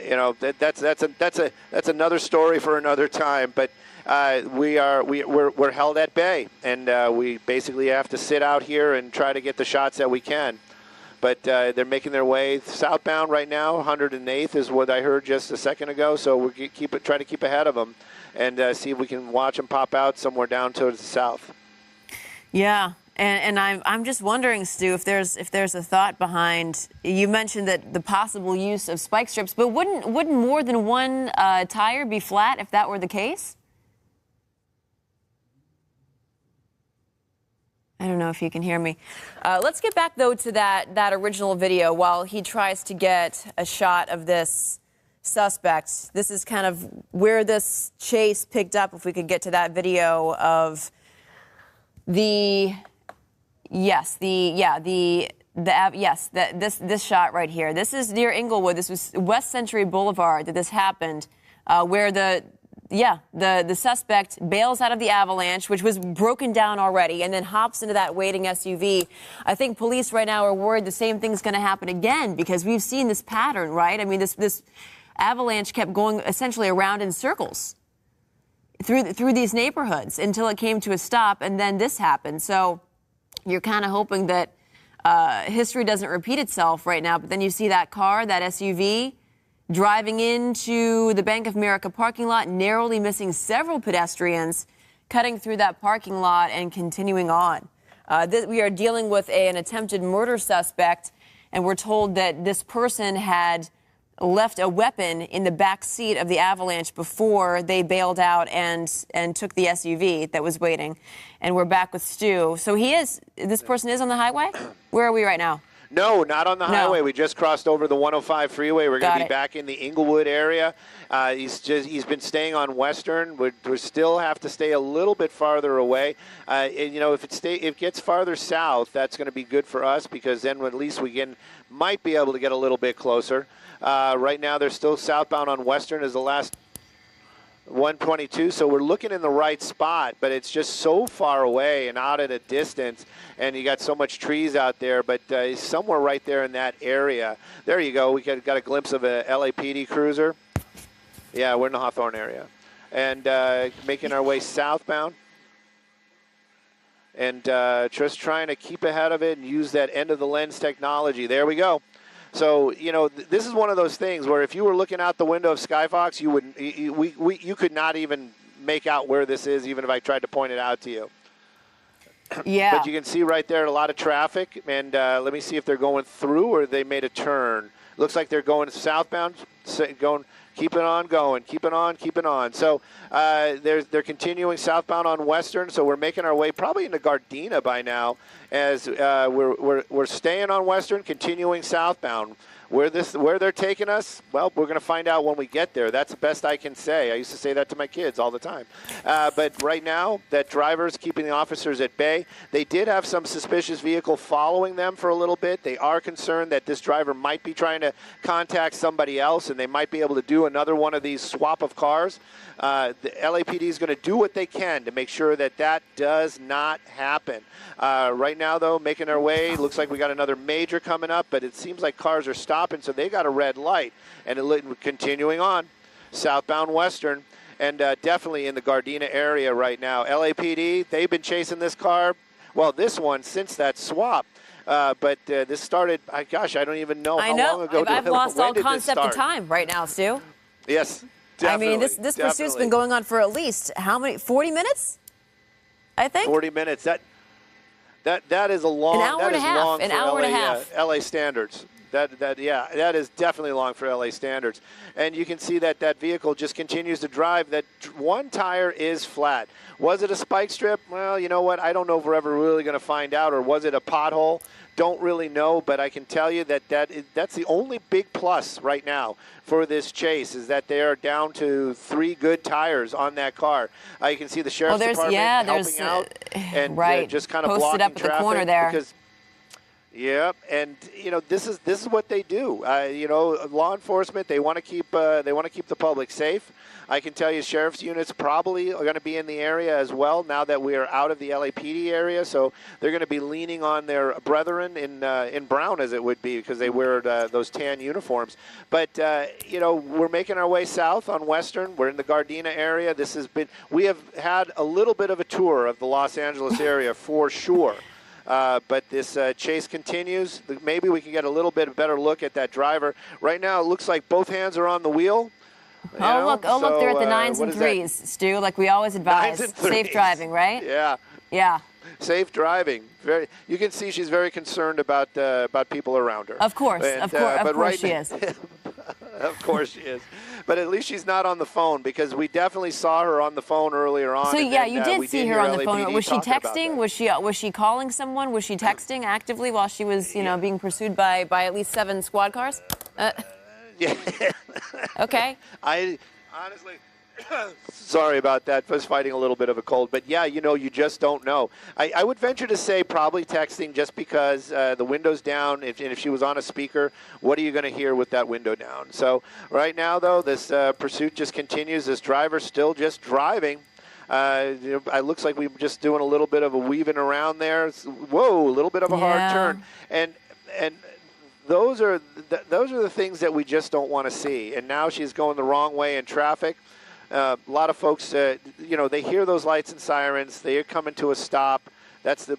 That's another story for another time. But we're held at bay, and we basically have to sit out here and try to get the shots that we can. But they're making their way southbound right now. 108th is what I heard just a second ago. So we're try to keep ahead of them, and see if we can watch them pop out somewhere down towards the south. Yeah, and I'm just wondering, Stu, if there's a thought behind. You mentioned that the possible use of spike strips, but wouldn't more than one tire be flat if that were the case? I don't know if you can hear me. Let's get back, though, to that original video while he tries to get a shot of this suspect. This is kind of where this chase picked up. If we could get to that video of this shot right here. This is near Inglewood. This was West Century Boulevard that this happened, where the suspect bails out of the avalanche, which was broken down already, and then hops into that waiting SUV. I think police right now are worried the same thing's going to happen again, because we've seen this pattern, right? I mean, this avalanche kept going essentially around in circles through these neighborhoods until it came to a stop, and then this happened. So you're kind of hoping that history doesn't repeat itself right now, but then you see that car, that SUV, driving into the Bank of America parking lot, narrowly missing several pedestrians, cutting through that parking lot and continuing on. We are dealing with an attempted murder suspect, and we're told that this person had left a weapon in the back seat of the avalanche before they bailed out and took the SUV that was waiting. And we're back with Stu. So this person is on the highway? Where are we right now? No, not on the highway. We just crossed over the 105 freeway. We're going to be back in the Inglewood area. He's been staying on Western. We still have to stay a little bit farther away. And, you know, if it gets farther south, that's going to be good for us, because then at least we might be able to get a little bit closer. Right now, they're still southbound on Western as the last 122, so we're looking in the right spot, but it's just so far away and out at a distance, and you got so much trees out there, but somewhere right there in that area. There you go. We got a glimpse of a LAPD cruiser. Yeah, we're in the Hawthorne area. And making our way southbound. And just trying to keep ahead of it and use that end-of-the-lens technology. There we go. So, you know, this is one of those things where if you were looking out the window of Skyfox, you could not even make out where this is, even if I tried to point it out to you. Yeah. But you can see right there a lot of traffic, and let me see if they're going through or they made a turn. Looks like they're going southbound, keep it on going, keep it on. So they're continuing southbound on Western, so we're making our way probably into Gardena by now, as we're staying on Western, continuing southbound. Where they're taking us, well, we're going to find out when we get there. That's the best I can say. I used to say that to my kids all the time. But right now, that driver's keeping the officers at bay. They did have some suspicious vehicle following them for a little bit. They are concerned that this driver might be trying to contact somebody else, and they might be able to do another one of these swap of cars. The LAPD is going to do what they can to make sure that that does not happen. Right now, though, making our way. Looks like we got another major coming up, but it seems like cars are stopping, so they got a red light. And continuing on, southbound Western, and definitely in the Gardena area right now. LAPD, they've been chasing this car, well, this one, since that swap. But this started, gosh, I don't even know how long ago. I've lost all concept of time right now, Stu. Yes. Definitely, I mean, this pursuit's been going on for at least how many? 40 minutes? I think. 40 minutes. That is a long. An hour and a half. An hour and a half. LA standards. That is definitely long for LA standards. And you can see that vehicle just continues to drive. That one tire is flat. Was it a spike strip? Well, you know what? I don't know if we're ever really going to find out. Or was it a pothole? Don't really know, but I can tell you that's the only big plus right now for this chase, is that they are down to 3 good tires on that car. You can see the sheriff's department helping out and right. just kind of posted blocking up at traffic. The corner there. Because, Yep, and this is what they do. Law enforcement, they want to keep the public safe. I can tell you, sheriff's units probably are going to be in the area as well now that we are out of the LAPD area. So they're going to be leaning on their brethren in brown, as it would be, because they wear those tan uniforms. But we're making our way south on Western. We're in the Gardena area. We have had a little bit of a tour of the Los Angeles area for sure. But this chase continues. Maybe we can get a little bit better look at that driver. Right now, it looks like both hands are on the wheel. Look, they're at the 9s and 3s, Stu, like we always advise. 9s and 3s. Safe driving, right? Yeah. Yeah. Safe driving. You can see she's very concerned about people around her. Of course, of course she is. Of course she is. But at least she's not on the phone, because we definitely saw her on the phone earlier on. So yeah, you did see her on the phone. Was she texting? Was she calling someone? Was she texting actively while she was, being pursued by at least 7 squad cars? Yeah. Okay. I honestly, sorry about that. I was fighting a little bit of a cold. But yeah, you just don't know. I would venture to say probably texting, just because the window's down. If she was on a speaker, what are you going to hear with that window down? So right now, though, this pursuit just continues. This driver's still just driving. It looks like we're just doing a little bit of a weaving around there. Whoa, a little bit of a hard turn. And those are the things that we just don't want to see. And now she's going the wrong way in traffic. A lot of folks, they hear those lights and sirens. They're coming to a stop. That's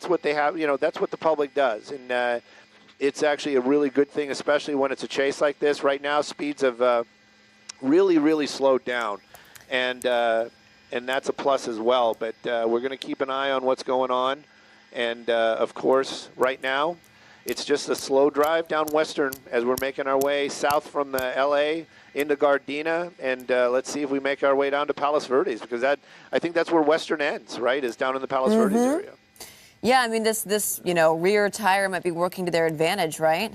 what they have. That's what the public does, and it's actually a really good thing, especially when it's a chase like this. Right now, speeds have really, really slowed down, and that's a plus as well. But we're going to keep an eye on what's going on, and of course, right now, it's just a slow drive down Western as we're making our way south from L.A. into Gardena, and let's see if we make our way down to Palos Verdes, because I think that's where Western ends, right, is down in the Palos Verdes area. Yeah, I mean, this rear tire might be working to their advantage, right?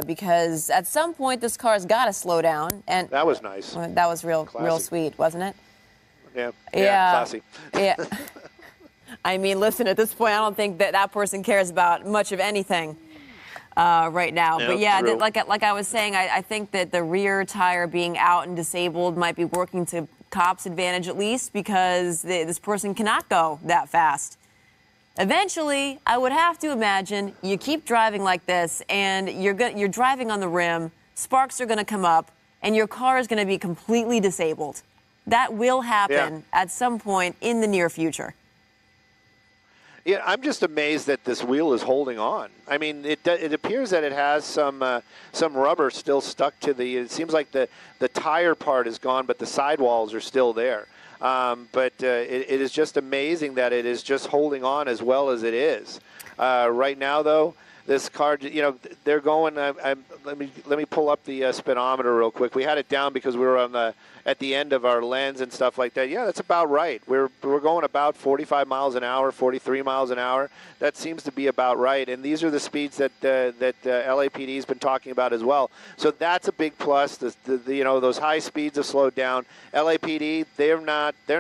Because at some point this car's got to slow down, and that was nice. That was real sweet, wasn't it? Yeah, classy. Yeah. I mean, listen, at this point, I don't think that person cares about much of anything right now. Yeah, but yeah, true. like I was saying, I think that the rear tire being out and disabled might be working to cops' advantage, at least, because this person cannot go that fast. Eventually, I would have to imagine you keep driving like this, and you're driving on the rim, sparks are going to come up, and your car is going to be completely disabled. That will happen at some point in the near future. Yeah, I'm just amazed that this wheel is holding on. I mean, it appears that it has some rubber still stuck to the. It seems like the tire part is gone, but the sidewalls are still there. But it is just amazing that it is just holding on as well as it is. Right now, though, this car, they're going. Let me pull up the speedometer real quick. We had it down because we were at the end of our lens and stuff like that. Yeah, that's about right. We're going about 45 miles an hour, 43 miles an hour. That seems to be about right. And these are the speeds that LAPD has been talking about as well. So that's a big plus. Those high speeds have slowed down. LAPD, they're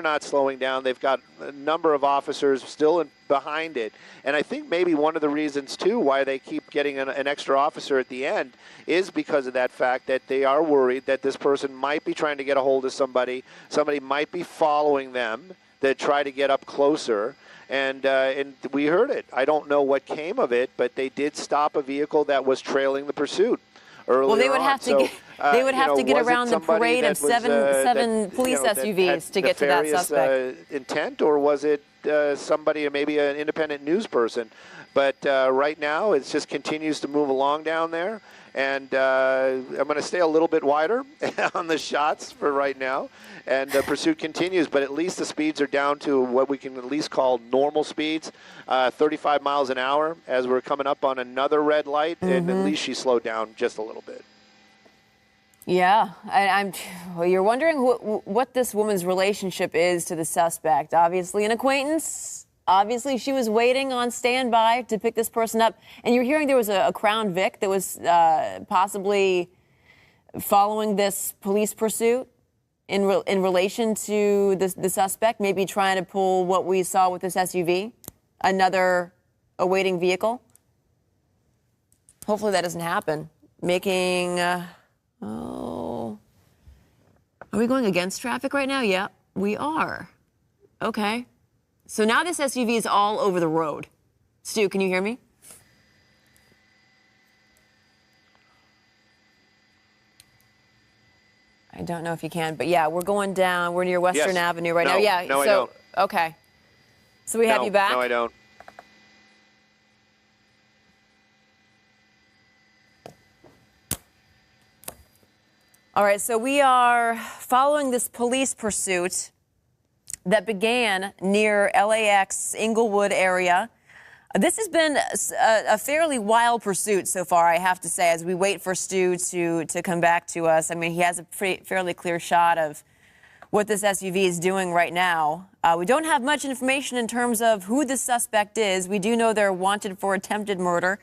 not slowing down. They've got a number of officers still behind it. And I think maybe one of the reasons, too, why they keep getting an extra officer at the end is because of that fact that they are worried that this person might be trying to get a hold of somebody. Somebody might be following them that try to get up closer. And we heard it. I don't know what came of it, but they did stop a vehicle that was trailing the pursuit earlier on. Well, they would have to they would have to get around the parade of seven police SUVs to get to that suspect. Intent, or was it somebody, maybe an independent news person? But right now, it just continues to move along down there. And I'm going to stay a little bit wider on the shots for right now. And the pursuit continues, but at least the speeds are down to what we can at least call normal speeds, 35 miles an hour, as we're coming up on another red light. And at least she slowed down just a little bit. Yeah, well, you're wondering what this woman's relationship is to the suspect. Obviously an acquaintance. Obviously, she was waiting on standby to pick this person up. And you're hearing there was a Crown Vic that was possibly following this police pursuit in relation to the suspect, maybe trying to pull what we saw with this SUV, another awaiting vehicle. Hopefully that doesn't happen. Making, oh, are we going against traffic right now? Yeah, we are. Okay. So now this SUV is all over the road. Stu, can you hear me? I don't know if you can, but yeah, we're going down. We're near Western Avenue right now. Yeah. No, so, I don't. Okay. So we have you back? No, I don't. All right, so we are following this police pursuit that began near LAX Inglewood area. This has been a fairly wild pursuit so far, I have to say, as we wait for Stu to come back to us. I mean, he has a fairly clear shot of what this SUV is doing right now. We don't have much information in terms of who the suspect is. We do know they're wanted for attempted murder.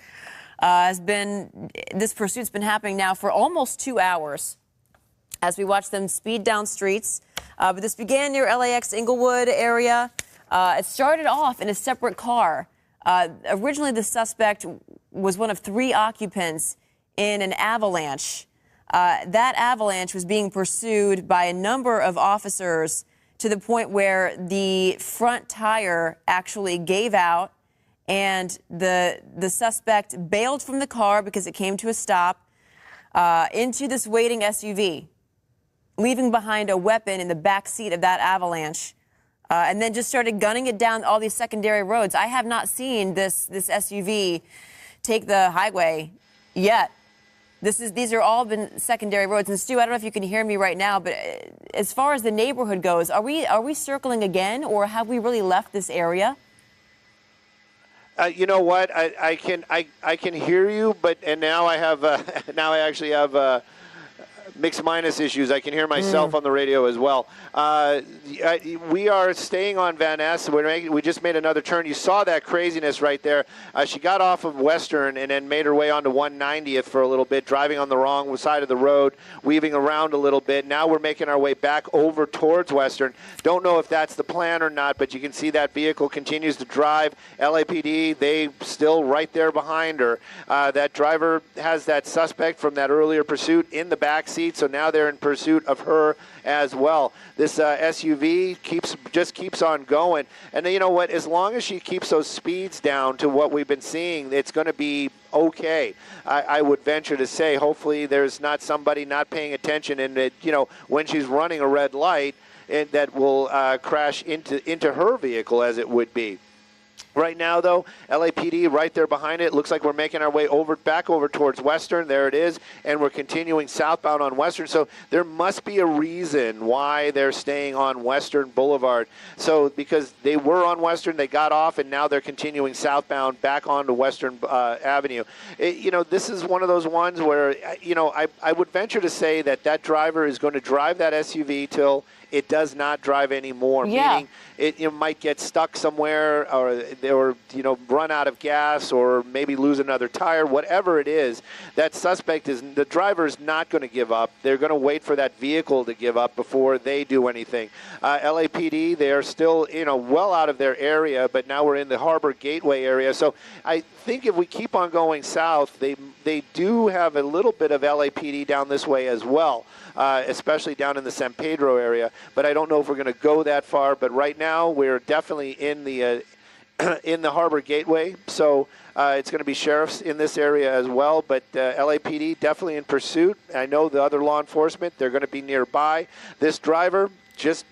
This pursuit's been happening now for almost 2 hours as we watch them speed down streets. But this began near LAX Inglewood area. It started off in a separate car. Originally, the suspect was one of 3 occupants in an avalanche. That avalanche was being pursued by a number of officers to the point where the front tire actually gave out, and the suspect bailed from the car because it came to a stop into this waiting SUV, leaving behind a weapon in the back seat of that avalanche, and then just started gunning it down all these secondary roads. I have not seen this SUV take the highway yet. These are all been secondary roads. And Stu, I don't know if you can hear me right now, but as far as the neighborhood goes, are we circling again, or have we really left this area? You know what? I can hear you, and now I have now I actually have mixed minus issues. I can hear myself on the radio as well. We are staying on Van Ness. We just made another turn. You saw that craziness right there. She got off of Western and then made her way onto 190th for a little bit, driving on the wrong side of the road, weaving around a little bit. Now we're making our way back over towards Western. Don't know if that's the plan or not, but you can see that vehicle continues to drive. LAPD, they still right there behind her. That driver has that suspect from that earlier pursuit in the back seat, so now they're in pursuit of her as well. This SUV just keeps on going. And you know what? As long as she keeps those speeds down to what we've been seeing, it's going to be okay. I would venture to say, hopefully there's not somebody not paying attention, and that, you know, when she's running a red light, that will crash into her vehicle, as it would be. Right now, though, LAPD right there behind it. Looks like we're making our way back over towards Western. There it is. And we're continuing southbound on Western. So there must be a reason why they're staying on Western Boulevard. So because they were on Western, they got off, and now they're continuing southbound back onto Western Avenue. You know, this is one of those ones where, you know, I would venture to say that driver is going to drive that SUV till it does not drive anymore, meaning it might get stuck somewhere, or you know, run out of gas, or maybe lose another tire. Whatever it is, that the driver is not going to give up. They're going to wait for that vehicle to give up before they do anything. LAPD, they are still, you know, well out of their area, but now we're in the Harbor Gateway area. So I think if we keep on going south, they do have a little bit of LAPD down this way as well. Especially down in the San Pedro area, but I don't know if we're going to go that far. But right now, we're definitely in the in the Harbor Gateway, so it's going to be sheriffs in this area as well. But LAPD definitely in pursuit. I know the other law enforcement, they're going to be nearby. This driver just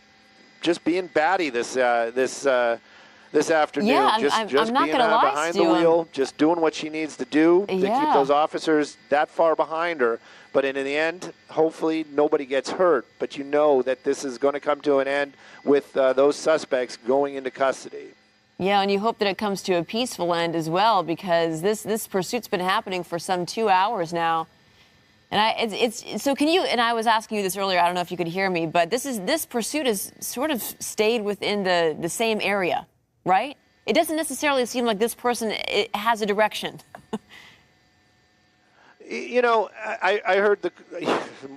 being batty this afternoon. Yeah, just I'm not being gonna lie, behind Stu, the wheel, just doing what she needs to do to keep those officers that far behind her. But in the end, hopefully nobody gets hurt. But you know that this is going to come to an end with those suspects going into custody. Yeah, and you hope that it comes to a peaceful end as well, because this pursuit's been happening for some 2 hours now. And so can you, and I was asking you this earlier, I don't know if you could hear me, but this pursuit has sort of stayed within the same area, right? It doesn't necessarily seem like this person has a direction. You know, I heard the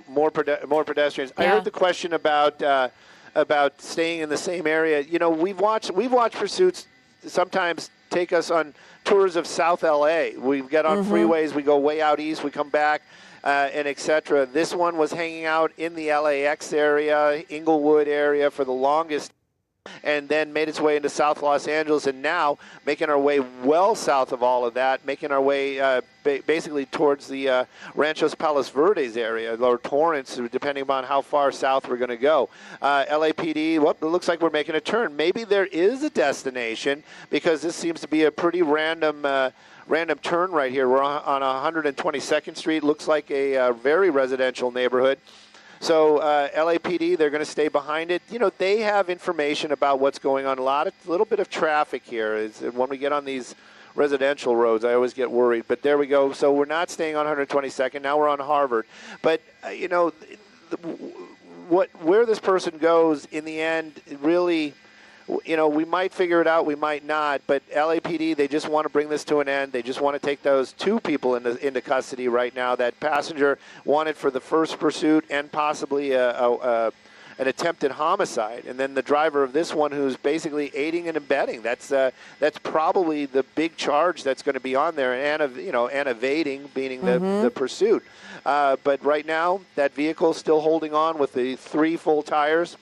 more pedestrians. I heard the question about staying in the same area. You know, we've watched pursuits sometimes take us on tours of South LA. We get on freeways, we go way out east, we come back, and etc. This one was hanging out in the LAX area, Inglewood area for the longest, and then made its way into South Los Angeles, and now making our way well south of all of that, making our way basically towards the Ranchos Palos Verdes area, or Torrance, depending on how far south we're going to go. LAPD, well, it looks like we're making a turn. Maybe there is a destination, because this seems to be a pretty random turn right here. We're on 122nd Street. Looks like a very residential neighborhood. So LAPD, they're going to stay behind it. You know, they have information about what's going on. A little bit of traffic here. When we get on these residential roads, I always get worried. But there we go. So we're not staying on 122nd. Now we're on Harvard. But, you know, where this person goes in the end, really, you know, we might figure it out, we might not, but LAPD, they just want to bring this to an end. They just want to take those two people into custody right now. That passenger wanted for the first pursuit and possibly an attempted homicide, and then the driver of this one who's basically aiding and abetting. That's probably the big charge that's going to be on there, and evading being the pursuit. But right now, that vehicle is still holding on with the 3 full tires.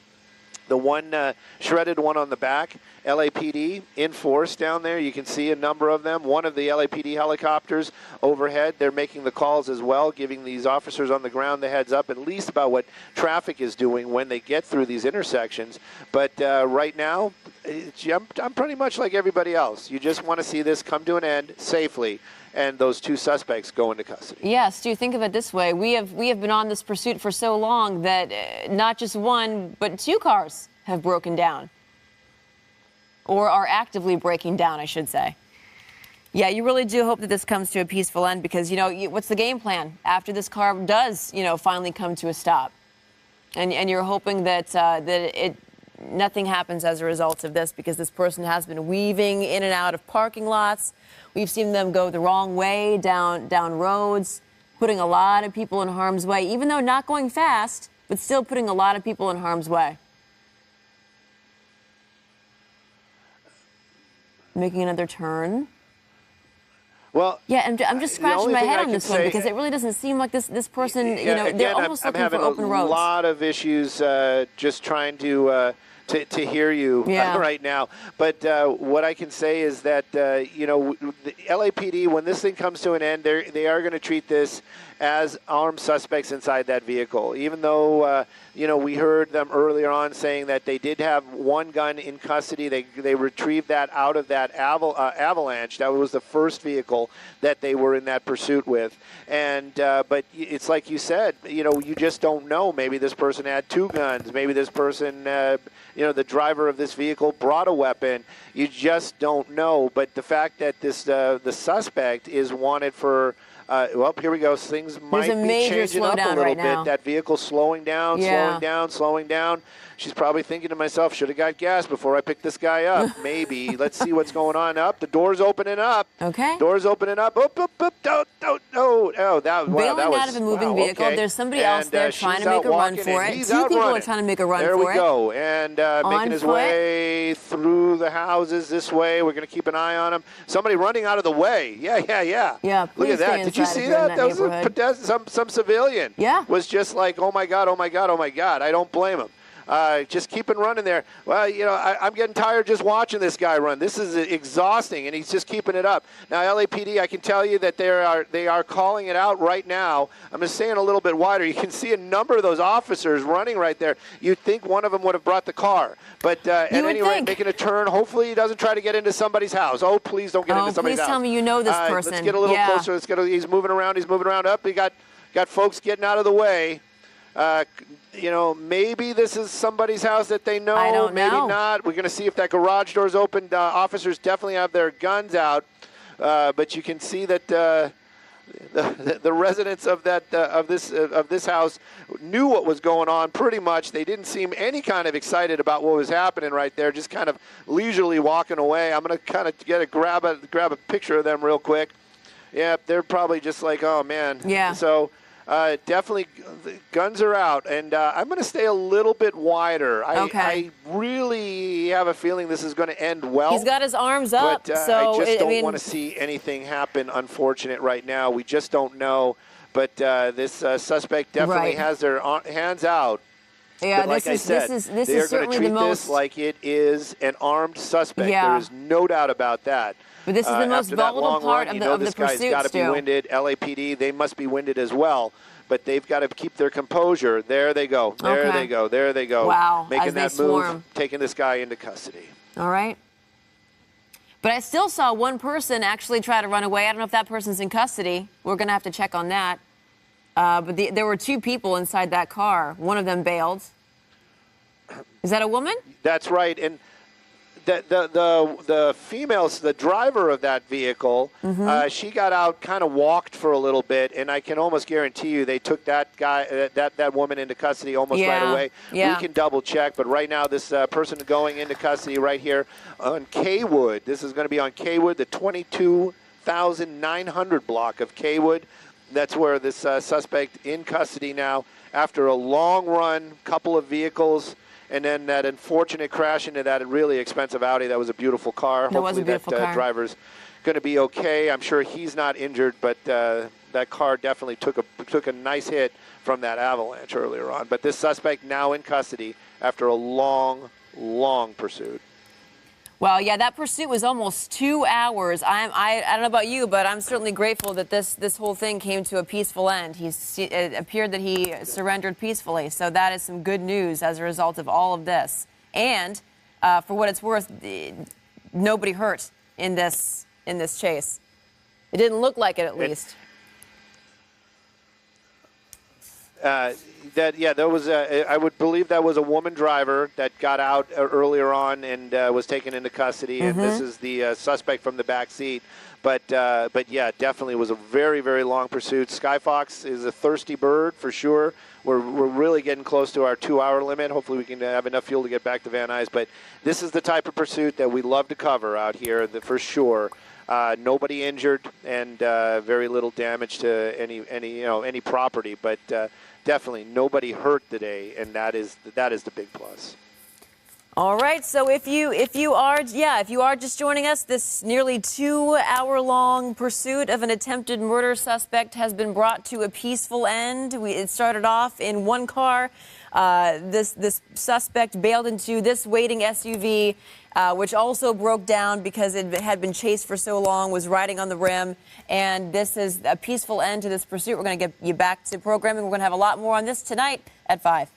The one shredded one on the back, LAPD in force down there. You can see a number of them. One of the LAPD helicopters overhead, they're making the calls as well, giving these officers on the ground the heads up, at least about what traffic is doing when they get through these intersections. But right now, I'm pretty much like everybody else. You just want to see this come to an end safely, and those 2 suspects go into custody. Yeah, Stu, think of it this way. We have been on this pursuit for so long that not just 1, but 2 cars have broken down. Or are actively breaking down, I should say. Yeah, you really do hope that this comes to a peaceful end, because, you know, what's the game plan after this car does, you know, finally come to a stop? And you're hoping that nothing happens as a result of this, because this person has been weaving in and out of parking lots. We've seen them go the wrong way down roads, putting a lot of people in harm's way, even though not going fast, but still putting a lot of people in harm's way. Making another turn. Well, yeah, I'm just scratching my head on this one, because it really doesn't seem like this person, you know, they're almost looking for open roads. I'm having a lot of issues just trying to hear you right now. But what I can say is that, you know, the LAPD, when this thing comes to an end, they are going to treat this as armed suspects inside that vehicle. Even though, you know, we heard them earlier on saying that they did have 1 gun in custody. They retrieved that out of that Avalanche. That was the first vehicle that they were in that pursuit with. And but it's like you said, you know, you just don't know. Maybe this person had 2 guns. Maybe this person, you know, the driver of this vehicle brought a weapon. You just don't know. But the fact that the suspect is wanted for well, here we go. Things might be changing up a little bit. That vehicle slowing down, slowing down. She's probably thinking to myself, should have got gas before I picked this guy up. Maybe. Let's see what's going on. Up. The door's opening up. Okay. Door's opening up. Oop, oop, oop. Oh, that was bailing out of a moving vehicle. Okay. There's somebody else there trying to make a run for it. 2 people are trying to make a run for it. There we go. And making his way through the houses this way. We're going to keep an eye on him. Somebody running out of the way. Yeah. Yeah, look at that. Did you see that? That was a pedestrian, some civilian. Yeah. Was just like, oh my God. I don't blame him. Just keeping running there. Well, you know, I'm getting tired just watching this guy run. This is exhausting, and he's just keeping it up. Now, LAPD, I can tell you that they are calling it out right now. I'm just saying a little bit wider. You can see a number of those officers running right there. You'd think one of them would have brought the car. But at any rate, making a turn. Hopefully he doesn't try to get into somebody's house. Oh, please don't get into somebody's house. Please tell me you know this person. Let's get a little closer. He's moving around. Up. He got folks getting out of the way. You know, maybe this is somebody's house that they know. I don't know. Maybe not. We're going to see if that garage door's open. Officers definitely have their guns out, but you can see that the residents of this house knew what was going on. Pretty much, they didn't seem any kind of excited about what was happening right there. Just kind of leisurely walking away. I'm going to kind of grab a picture of them real quick. Yeah, they're probably just like, oh man. Yeah. So. definitely, the guns are out, and I'm going to stay a little bit wider. I really have a feeling this is going to end well. He's got his arms up, but so I just don't want to see anything happen. Unfortunate right now. We just don't know. But this suspect definitely has their hands out. Yeah, but like I said, this they're is going to certainly treat the most. this like it is an armed suspect. Yeah. There is no doubt about that. But this is the most volatile part of the this pursuit, guy's got to be winded. LAPD, they must be winded as well. But they've got to keep their composure. There they go. There they go. There they go. Wow. Making that move, taking this guy into custody. All right. But I still saw one person actually try to run away. I don't know if that person's in custody. We're going to have to check on that. But there were two people inside that car. One of them bailed. Is that a woman? That's right. And the females, the driver of that vehicle, she got out, kind of walked for a little bit, and I can almost guarantee you they took that guy, that woman into custody almost right away. We can double check, but right now this person going into custody right here on Kaywood. This is going to be on Kaywood, the 22,900 block of Kaywood. That's where this suspect in custody now after a long run, couple of vehicles. And then that unfortunate crash into that really expensive Audi. That was a beautiful car. Hopefully that driver's going to be okay. I'm sure he's not injured, but that car definitely took a nice hit from that avalanche earlier on. But this suspect now in custody after a long, long pursuit. Well, yeah, that pursuit was almost 2 hours. I don't know about you, but I'm certainly grateful that this whole thing came to a peaceful end. It appeared that he surrendered peacefully, so that is some good news as a result of all of this. And for what it's worth, nobody hurt in this chase. It didn't look like it, at least. There was I would believe that was a woman driver that got out earlier on and was taken into custody, and this is the suspect from the back seat. But yeah, definitely was a very, very long pursuit. Skyfox is a thirsty bird for sure. We're really getting close to our 2-hour limit. Hopefully we can have enough fuel to get back to Van Nuys. But this is the type of pursuit that we love to cover out here, for sure. Nobody injured and very little damage to any property, but definitely nobody hurt today, and that is the big plus. All right, so if you are just joining us, this nearly 2-hour-long pursuit of an attempted murder suspect has been brought to a peaceful end. It started off in one car. This suspect bailed into this waiting SUV, which also broke down because it had been chased for so long, was riding on the rim. And this is a peaceful end to this pursuit. We're going to get you back to programming. We're going to have a lot more on this tonight at 5.